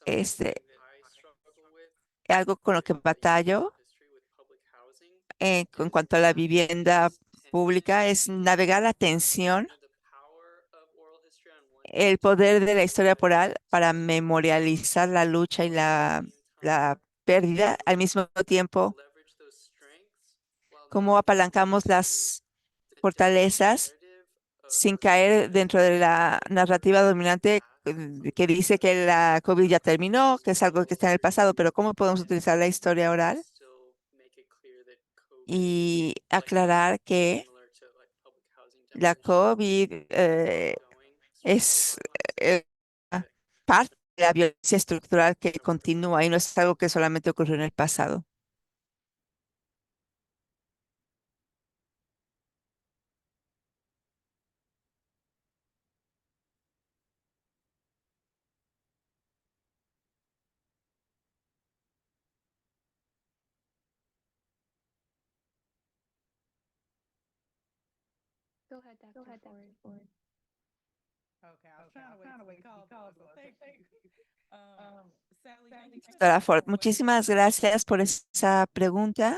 Este, something that I struggle with algo con lo que the use of batallo oral history with public housing en cuanto a la vivienda pública es navegar la tensión, the power of oral history on one el poder de la historia oral para memorializar la lucha y la pérdida, al mismo tiempo, leverage those strengths while cómo apalancamos las fortalezas sin caer dentro de la narrativa dominante que dice que la COVID ya terminó, que es algo que está en el pasado, pero cómo podemos utilizar la historia oral y aclarar que la COVID es eh, parte de la violencia estructural que continúa y no es algo que solamente ocurrió en el pasado. Go ahead, Dr. Ford. Okay, I was trying to wait till you called, so thank you. Sally, thank you for Doctora that Ford, question. muchísimas gracias por esa pregunta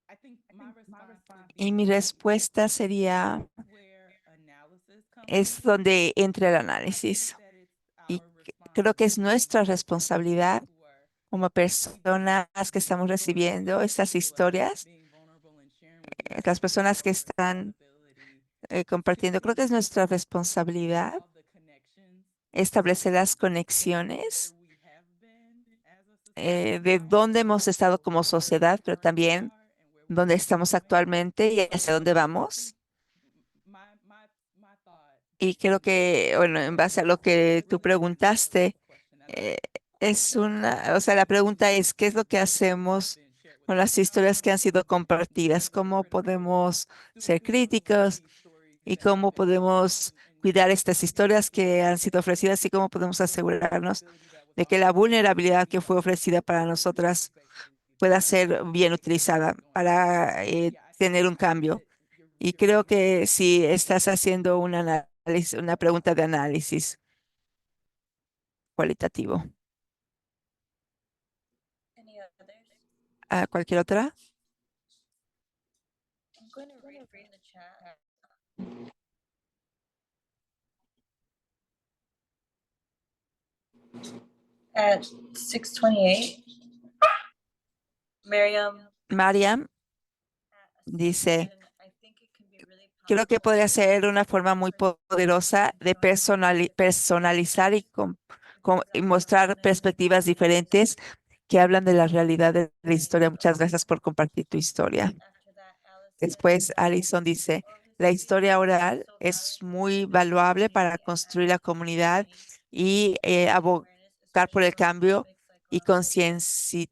I think my response would y mi be respuesta sería, where analysis comes es in. donde entra el I think análisis that it's y our creo que es responsibility nuestra as responsabilidad people who are como personas que estamos recibiendo estas historias, being vulnerable and sharing with you, I las think it's personas our que están responsibility compartiendo, creo que es nuestra responsabilidad resolve the connections establecer las of where conexiones we have been as a society de dónde hemos estado como where we sociedad, pero currently también are and where we dónde may be estamos going. actualmente y hacia dónde I vamos. think my thought Y creo que, bueno, en base a lo que tú preguntaste, eh, o sea, la pregunta es, ¿qué es lo que hacemos con las historias que han sido compartidas? ¿Cómo podemos ser críticos y cómo podemos cuidar estas historias que han sido ofrecidas y cómo podemos asegurarnos de que la vulnerabilidad que fue ofrecida para nosotras pueda ser bien utilizada para tener un cambio? Y creo que si estás haciendo un análisis, una pregunta de análisis cualitativo. Any others? ¿Cualquier otra? I'm going to read in the chat. At 6:28, Mariam dice, creo que podría ser una forma muy poderosa de personalizar y mostrar perspectivas diferentes que hablan de la realidad de la historia. Muchas gracias por compartir tu historia. Después, Alison dice, la historia oral es muy valuable para construir la comunidad y abogar por el cambio y concienciar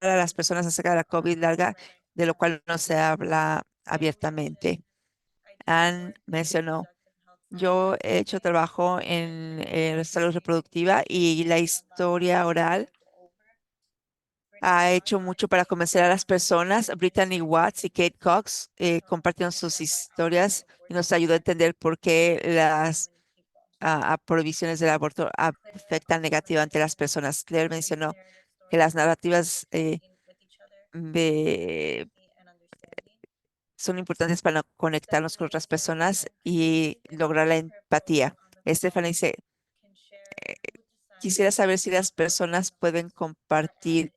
a las personas acerca de la COVID larga, de lo cual no se habla abiertamente. Anne mencionó, yo he hecho trabajo en salud reproductiva y la historia oral ha hecho mucho para convencer a las personas. Brittany Watts y Kate Cox compartieron sus historias y nos ayudó a entender por qué las prohibiciones del aborto afectan negativamente a las personas. Claire mencionó que las narrativas de son importantes para conectarnos con otras personas y lograr la empatía. Stephanie dice, quisiera saber si las personas pueden compartir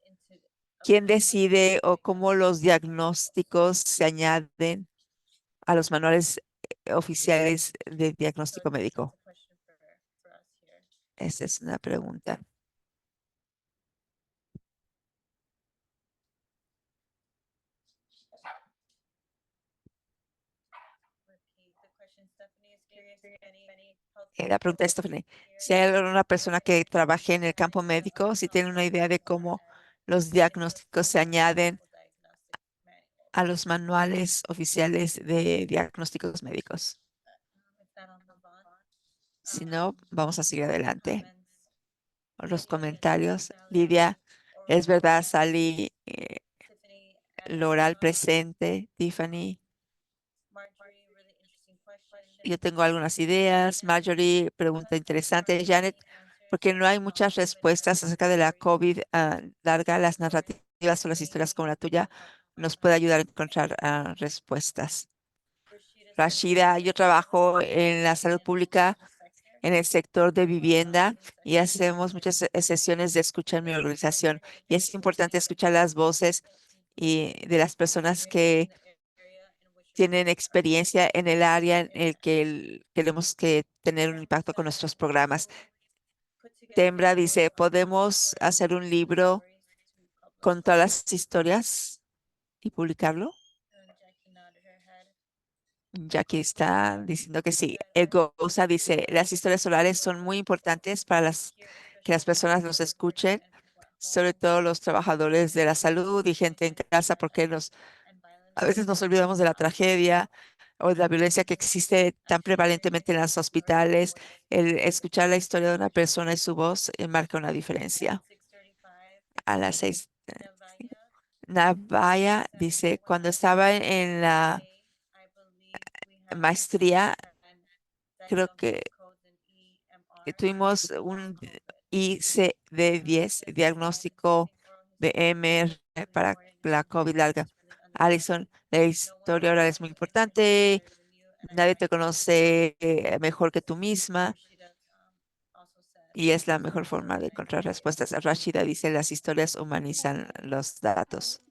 quién decide o cómo los diagnósticos se añaden a los manuales oficiales de diagnóstico médico. Esa es una pregunta. La pregunta es, Stephanie, si hay alguna persona que trabaje en el campo médico, si tiene una idea de cómo los diagnósticos se añaden a los manuales oficiales de diagnósticos médicos. Si no, vamos a seguir adelante. Los comentarios. Lidia, es verdad, Sally, Loral presente, Tiffany. Yo tengo algunas ideas. Marjorie, pregunta interesante. Janet, porque no hay muchas respuestas acerca de la COVID larga, las narrativas o las historias como la tuya nos puede ayudar a encontrar respuestas. Rashida, yo trabajo en la salud pública en el sector de vivienda y hacemos muchas sesiones de escucha en mi organización. Y es importante escuchar las voces y de las personas que tienen experiencia en el área en el que queremos que tener un impacto con nuestros programas. Tembra dice, ¿podemos hacer un libro con todas las historias y publicarlo? Jackie está diciendo que sí. Goza dice, las historias orales son muy importantes para que las personas los escuchen, sobre todo los trabajadores de la salud y gente en casa, porque a veces nos olvidamos de la tragedia o de la violencia que existe tan prevalentemente en los hospitales. El escuchar la historia de una persona y su voz marca una diferencia. A las 6. Navaya dice, cuando estaba en la maestría, creo que tuvimos un ICD-10, diagnóstico de MR para la COVID larga. Alison, la historia oral es muy importante. Nadie te conoce mejor que tú misma y es la mejor forma de encontrar respuestas. Rashida dice, las historias humanizan los datos.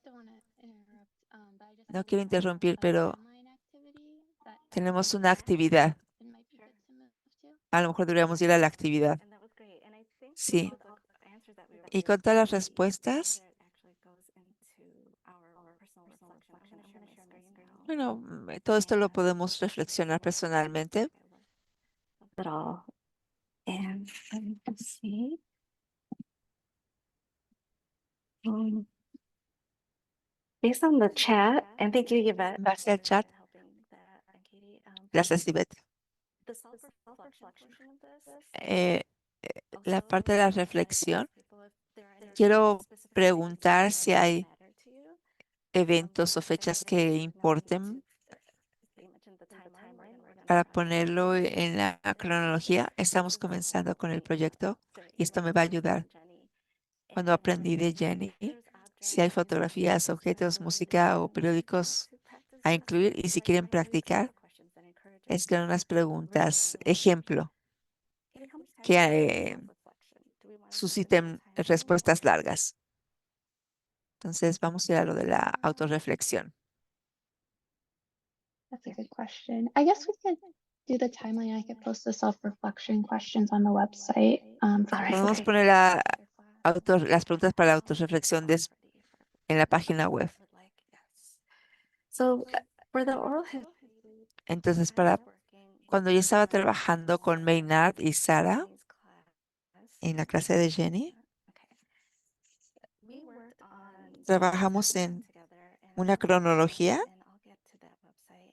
No quiero interrumpir, pero tenemos una actividad. A lo mejor deberíamos ir a la actividad. Sí. Y con todas las respuestas, bueno, todo esto lo podemos reflexionar personalmente. At all. And let me just see. Based on the chat, and thank you, Yvette. Base al chat. Gracias, Ivette. Eh, la parte de la reflexión, quiero preguntar si hay eventos o fechas que importen para ponerlo en la cronología. Estamos comenzando con el proyecto y esto me va a ayudar. Cuando aprendí de Jenny, si hay fotografías, objetos, música o periódicos a incluir y si quieren practicar, escriban unas preguntas. Ejemplo, ¿qué susciten respuestas largas. Entonces vamos a ir a lo de la autorreflexión. That's a good question. I guess we could do the timeline. I could post the self-reflection questions on the website. For Alright, people Podemos to poner las preguntas para la autorreflexión en la página web. So for the oral history, Entonces, cuando yo estaba trabajando con Maynard y Sara en la clase de Jenny, trabajamos en una cronología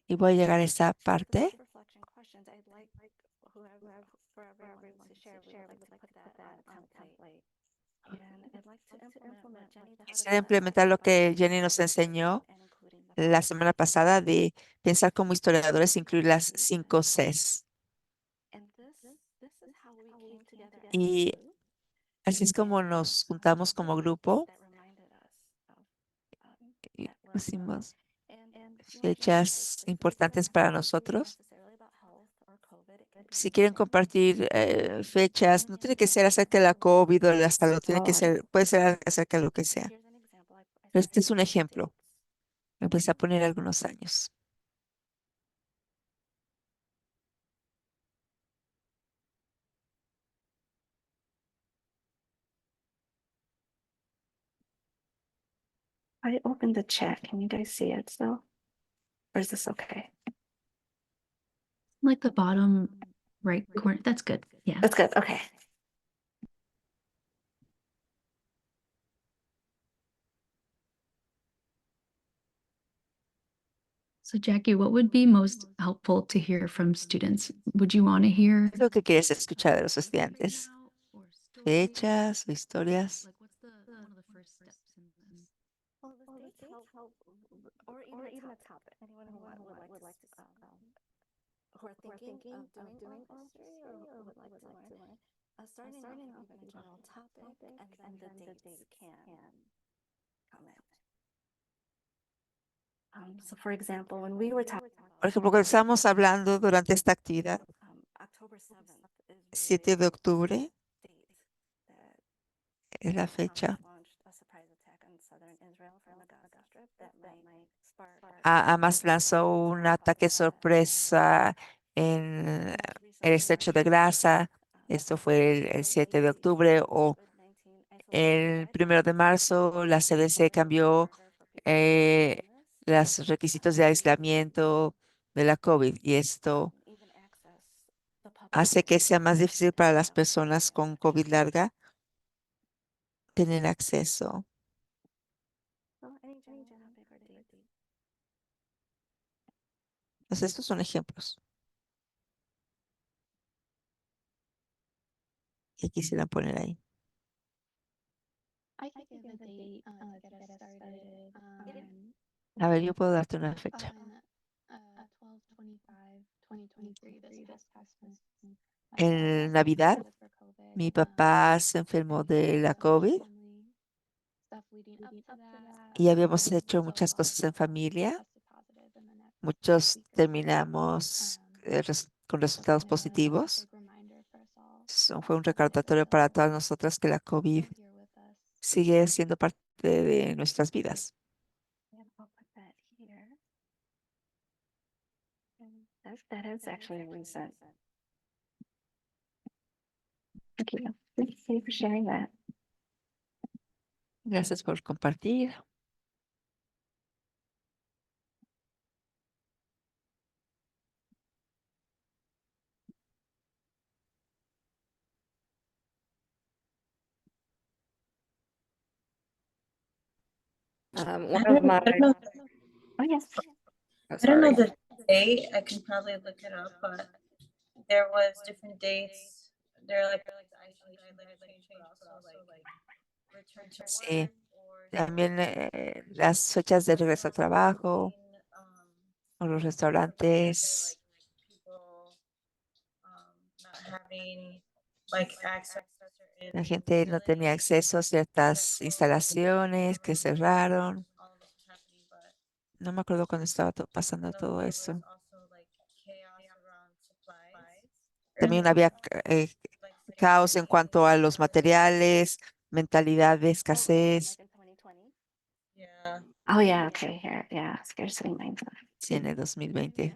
y voy a llegar a esa parte. Quisiera implementar lo que Jenny nos enseñó la semana pasada de pensar como historiadores, incluir las 5 Cs. Y así es como nos juntamos como grupo y pusimos fechas importantes para nosotros. Si quieren compartir fechas, no tiene que ser acerca de la COVID o de la salud, tiene que ser, puede ser acerca de lo que sea. Pero este es un ejemplo. Me empecé a poner algunos años. I opened the chat. Can you guys see it still? Or is this okay? Like the bottom right corner. That's good. Yeah. That's good. Okay. So Jackie, what would be most helpful to hear from students? Would you want to hear ¿Qué es lo que quieres escuchar de los estudiantes? Fechas o historias. Like what's one of the first steps in this? Well, the dates help, or even a topic. Anyone who would like to, who are thinking of doing oral history or who would like to learn. Starting off with a general topic, and then the dates can come in. So for example, when we were talking Por ejemplo, cuando estábamos hablando durante esta actividad, October 7th is 7 de octubre date that es la fecha. launched a surprise attack on southern Israel from the Gaza Strip that might spark. Hamas lanzó un ataque sorpresa en el estrecho de Gaza. Esto fue el 7 de octubre o el 1 de marzo. La CDC cambió los requisitos de aislamiento de la COVID y esto hace que sea más difícil para las personas con COVID larga tener acceso. Entonces, estos son ejemplos que quisiera poner ahí. I could give a date to get us started. A ver, yo puedo darte una fecha. On 12/25/2023, this past semester. En Navidad, mi papá se enfermó de la COVID y habíamos hecho muchas cosas en familia. Muchos terminamos con resultados positivos. Fue un recordatorio para todas nosotras que la COVID sigue siendo parte de nuestras vidas. I'll put that here. That is actually recent. Thank you. Thank you for sharing that. Gracias por compartir. One of my. Oh, yes. I don't know the date. I can probably look it up, but there was different dates. They're like the isolation guidelines changed, but also like return to Sí, work or también las fechas de regreso al trabajo o los restaurantes. people not having like access to certain La gente no tenía acceso a ciertas instalaciones que cerraron. all of this was happening, but No me acuerdo cuando estaba pasando todo there was eso. also like chaos around supplies. También había caos en cuanto a los materiales, mentalidad de escasez. Yeah. Oh, yeah, okay, here, yeah, scarcity mindset. Sí, en el 2020.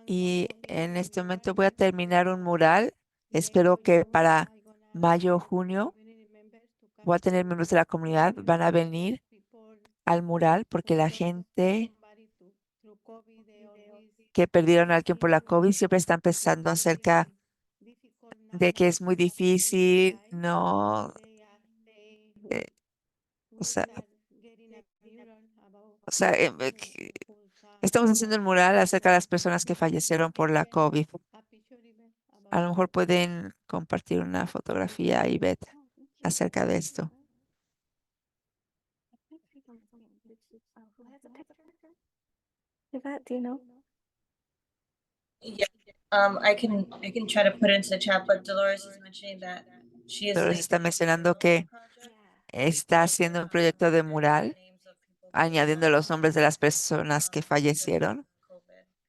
Y en este momento voy a terminar un mural. Espero que para mayo o junio voy a tener miembros de la comunidad, van a venir al mural porque la gente que perdieron a alguien por la COVID siempre están pensando acerca de que es muy difícil, no, eh, o sea, estamos haciendo el mural acerca de las personas que fallecieron por la COVID. A lo mejor pueden compartir una fotografía, Ivette, acerca de esto. Who has a picture? Yvette, do you know? Yeah. I can try to put it into the chat, but Dolores is mentioning that she is Dolores like está mencionando que está haciendo un proyecto de mural, añadiendo los nombres de las personas que fallecieron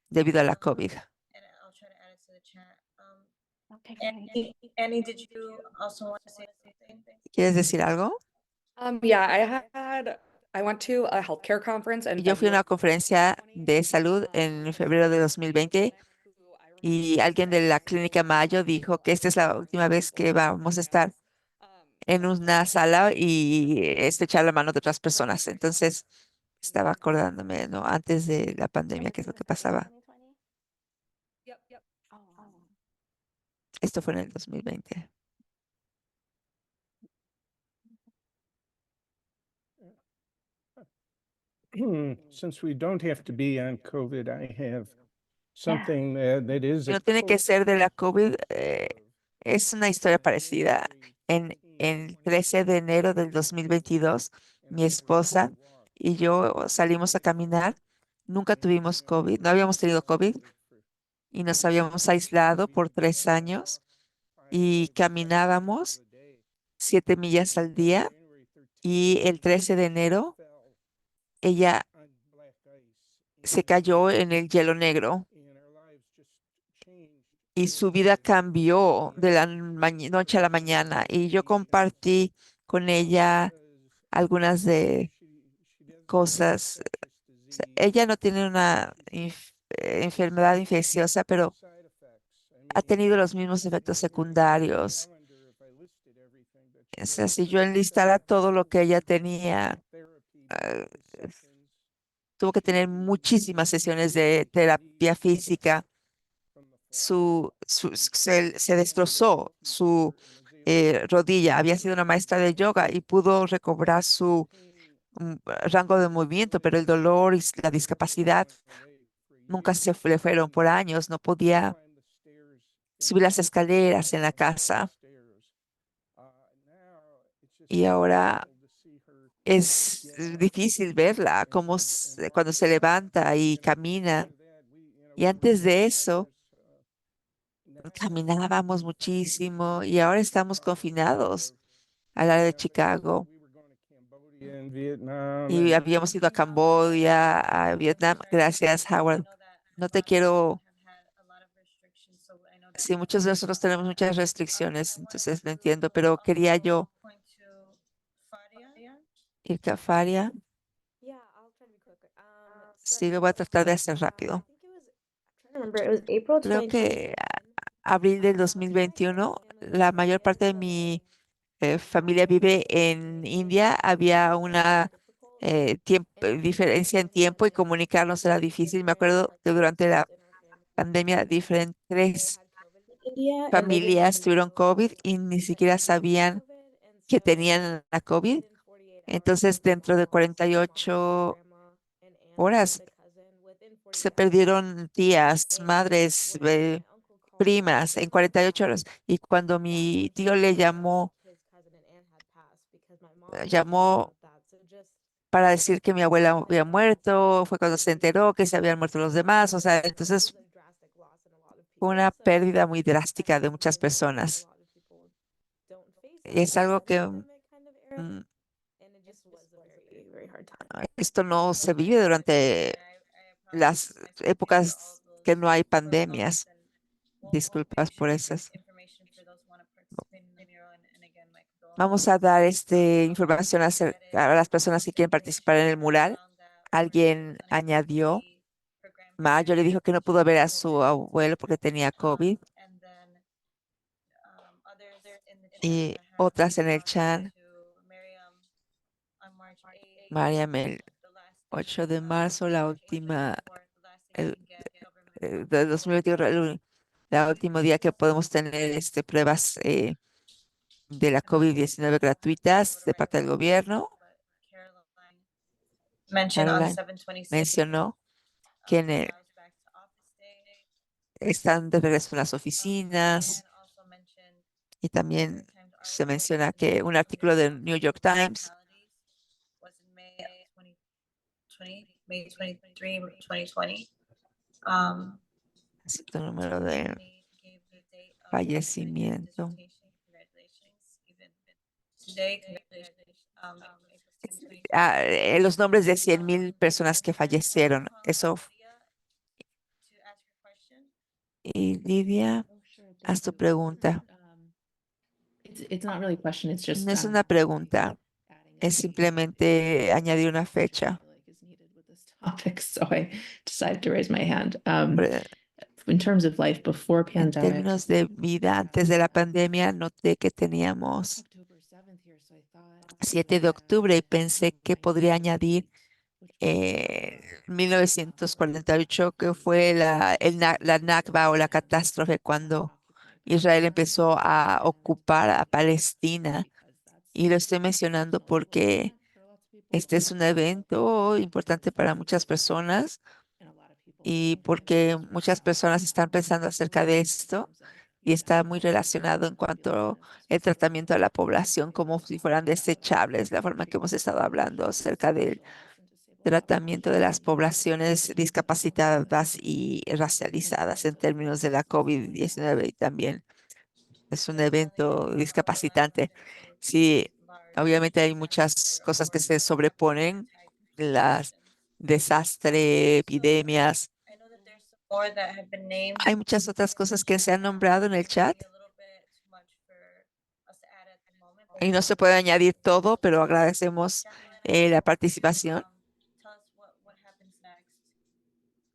debido a la COVID. And I'll try to add it to the chat. Okay, great. Annie, did you also want to say something? ¿Quieres decir algo? Yeah, I went to a healthcare conference in Yo fui a una February conferencia de salud en febrero de 2020 y alguien de la clínica Mayo dijo que esta es la última vez que vamos a estar en una sala y estrechar la mano de otras personas. Entonces estaba acordándome, ¿no? Antes de la pandemia, qué es lo que pasaba. Esto fue en el 2020. Since we don't have to be on COVID, I have something that is No tiene que ser de la COVID, es una historia parecida. En el 13 de enero del 2022, mi esposa y yo salimos a caminar. Nunca tuvimos COVID, no habíamos tenido COVID y nos habíamos aislado por 3 años y caminábamos 7 millas al día y el 13 de enero ella se cayó en el hielo negro y su vida cambió de la noche a la mañana y yo compartí con ella algunas de cosas. O sea, ella no tiene una enfermedad infecciosa, pero ha tenido los mismos efectos secundarios. O sea, si yo enlistara todo lo que ella tenía, eh, tuvo que tener muchísimas sesiones de terapia física. Se destrozó su rodilla. Había sido una maestra de yoga y pudo recobrar su rango de movimiento, pero el dolor y la discapacidad nunca le fueron por años. No podía subir las escaleras en la casa y ahora es difícil verla como cuando se levanta y camina. Y antes de eso, caminábamos muchísimo y ahora estamos confinados al área de Chicago. Y habíamos ido a Camboya, a Vietnam. Gracias, Howard. No te quiero. Sí, muchos de nosotros tenemos muchas restricciones, entonces lo entiendo, pero quería yo ir a Faria. Sí, lo voy a tratar de hacer rápido. Creo que abril del 2021, la mayor parte de mi familia vive en India. Había una diferencia en tiempo y comunicarnos era difícil. Me acuerdo que durante la pandemia diferentes familias tuvieron COVID y ni siquiera sabían que tenían la COVID. Entonces, dentro de 48 horas se perdieron tías, madres, primas en 48 horas. Y cuando mi tío le llamó para decir que mi abuela había muerto, fue cuando se enteró que se habían muerto los demás. O sea, entonces fue una pérdida muy drástica de muchas personas. Y es algo que esto no se vive durante las épocas que no hay pandemias. Disculpas por esas. Vamos a dar información a las personas que quieren participar en el mural. Alguien añadió, Mayo le dijo que no pudo ver a su abuelo porque tenía COVID. Y otras en el chat, Mariam, el 8 de marzo, la última, el, de 2021, la último día que podemos tener pruebas de la COVID-19 gratuitas de parte del gobierno. Caroline mencionó que están de regreso en las oficinas y también se menciona que un artículo del New York Times May 23, 2020. cierto número de fallecimiento. Los nombres de 100,000 personas que fallecieron. Eso. Y Lidia, haz tu pregunta. It's not really a question, it's just No es una pregunta, es simplemente añadir una fecha. topic, so I decided to raise my hand. Pre- In terms of life before En pandemic, términos de vida antes de la pandemia, noté que teníamos October 7th here, so I thought 7 de octubre y pensé que podría añadir 1948, que fue la Nakba o la catástrofe cuando Israel empezó a ocupar a Palestina. Y lo estoy mencionando porque este es un evento importante para muchas personas y porque muchas personas están pensando acerca de esto y está muy relacionado en cuanto al tratamiento de la población como si fueran desechables, la forma que hemos estado hablando acerca del tratamiento de las poblaciones discapacitadas y racializadas en términos de la COVID-19 y también es un evento discapacitante. Sí, obviamente hay muchas cosas que se sobreponen, las desastre, epidemias. Hay muchas otras cosas que se han nombrado en el chat y no se puede añadir todo, pero agradecemos la participación.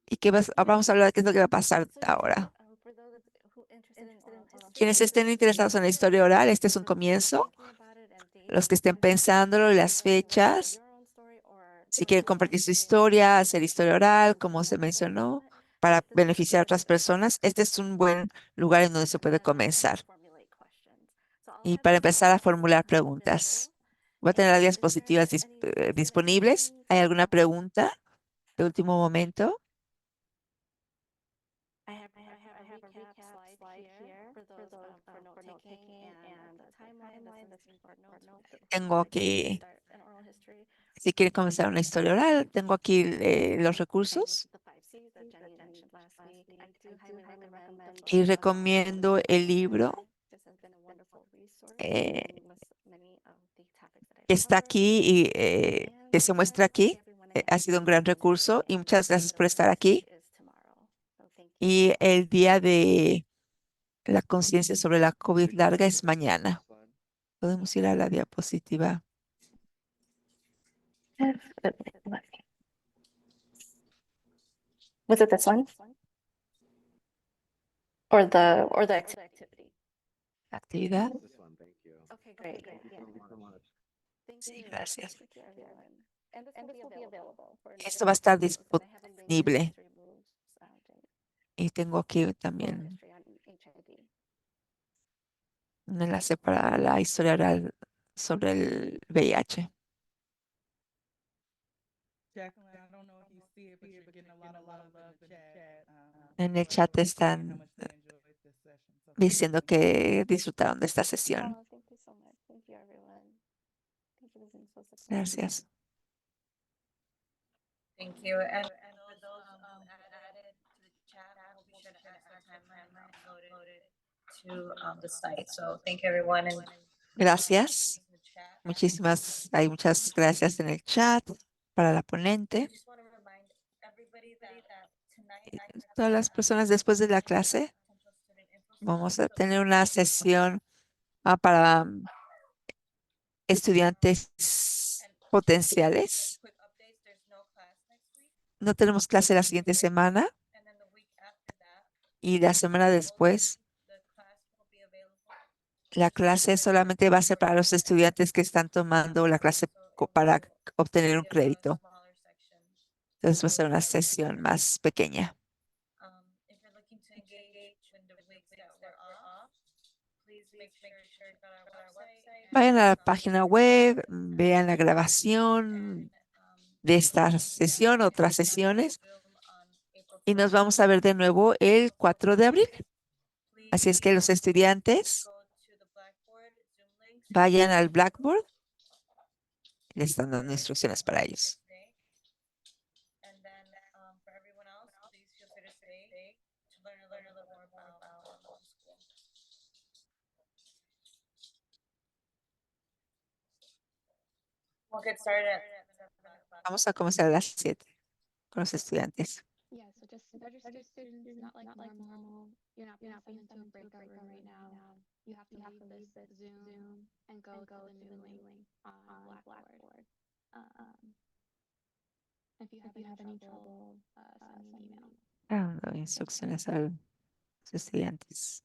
¿Y vamos a hablar de qué es lo que va a pasar ahora? Quienes estén interesados en la historia oral, este es un comienzo. Los que estén pensándolo, las fechas, si quieren compartir su historia, hacer historia oral, como se mencionó, para beneficiar a otras personas, este es un buen lugar en donde se puede comenzar. Y para empezar a formular preguntas, voy a tener las diapositivas disponibles. ¿Hay alguna pregunta de último momento? I have a recap slide here for those for note taking and the timeline that's important for note. Tengo aquí, si quiere comenzar una historia oral, tengo aquí los recursos y recomiendo el libro que está aquí y que se muestra aquí. Ha sido un gran recurso y muchas gracias por estar aquí. Y el día de la conciencia sobre la COVID larga es mañana. Podemos ir a la diapositiva. Was it this one? Or the activity? Actividad. Okay, great. Sí, gracias. And this will be available for Esto va a estar disponible. Y tengo aquí también un enlace para la historia oral sobre el VIH. Jacqueline, I don't know if you see it, but you're getting a lot of love in the chat. En el chat How están much they enjoyed this session. So diciendo que disfrutaron de esta sesión. Oh, thank you so much. Thank you, everyone. Thank you, this has been so successful. Gracias. Thank you. And for those added to the chat, we'll be sure to add our timeline uploaded to the site. So thank you, everyone. And Gracias. Hay muchas gracias en el chat para la ponente. just want to remind everybody that tonight Todas las personas después de la clase Vamos a tener una sesión para estudiantes potenciales. Quick updates, there's no class next week, No tenemos clase la siguiente semana and then the week after that, y la semana después the class won't be available. la clase solamente va a ser para los estudiantes que están tomando la clase para obtener un Be a crédito. smaller section. Entonces va a ser una sesión más pequeña. If you're looking to engage in the weeks that we're off, please make sure to check out our website. Vayan a la página web, vean la grabación de esta sesión, otras sesiones, y nos vamos a ver de nuevo el 4 de abril. Así es que los estudiantes vayan al Blackboard. Les están dando instrucciones para ellos. And then for everyone else, please feel free to stay to learn a little bit more about the school. We'll get started at 7 o'clock. Vamos a comenzar a las 7 con los estudiantes. Yeah, so just register students, not like normal. You're not putting them into a breakout room right now. You have to leave this Zoom and go to the new link on Blackboard. If you have any trouble, send me an email. Dando instrucciones a los estudiantes.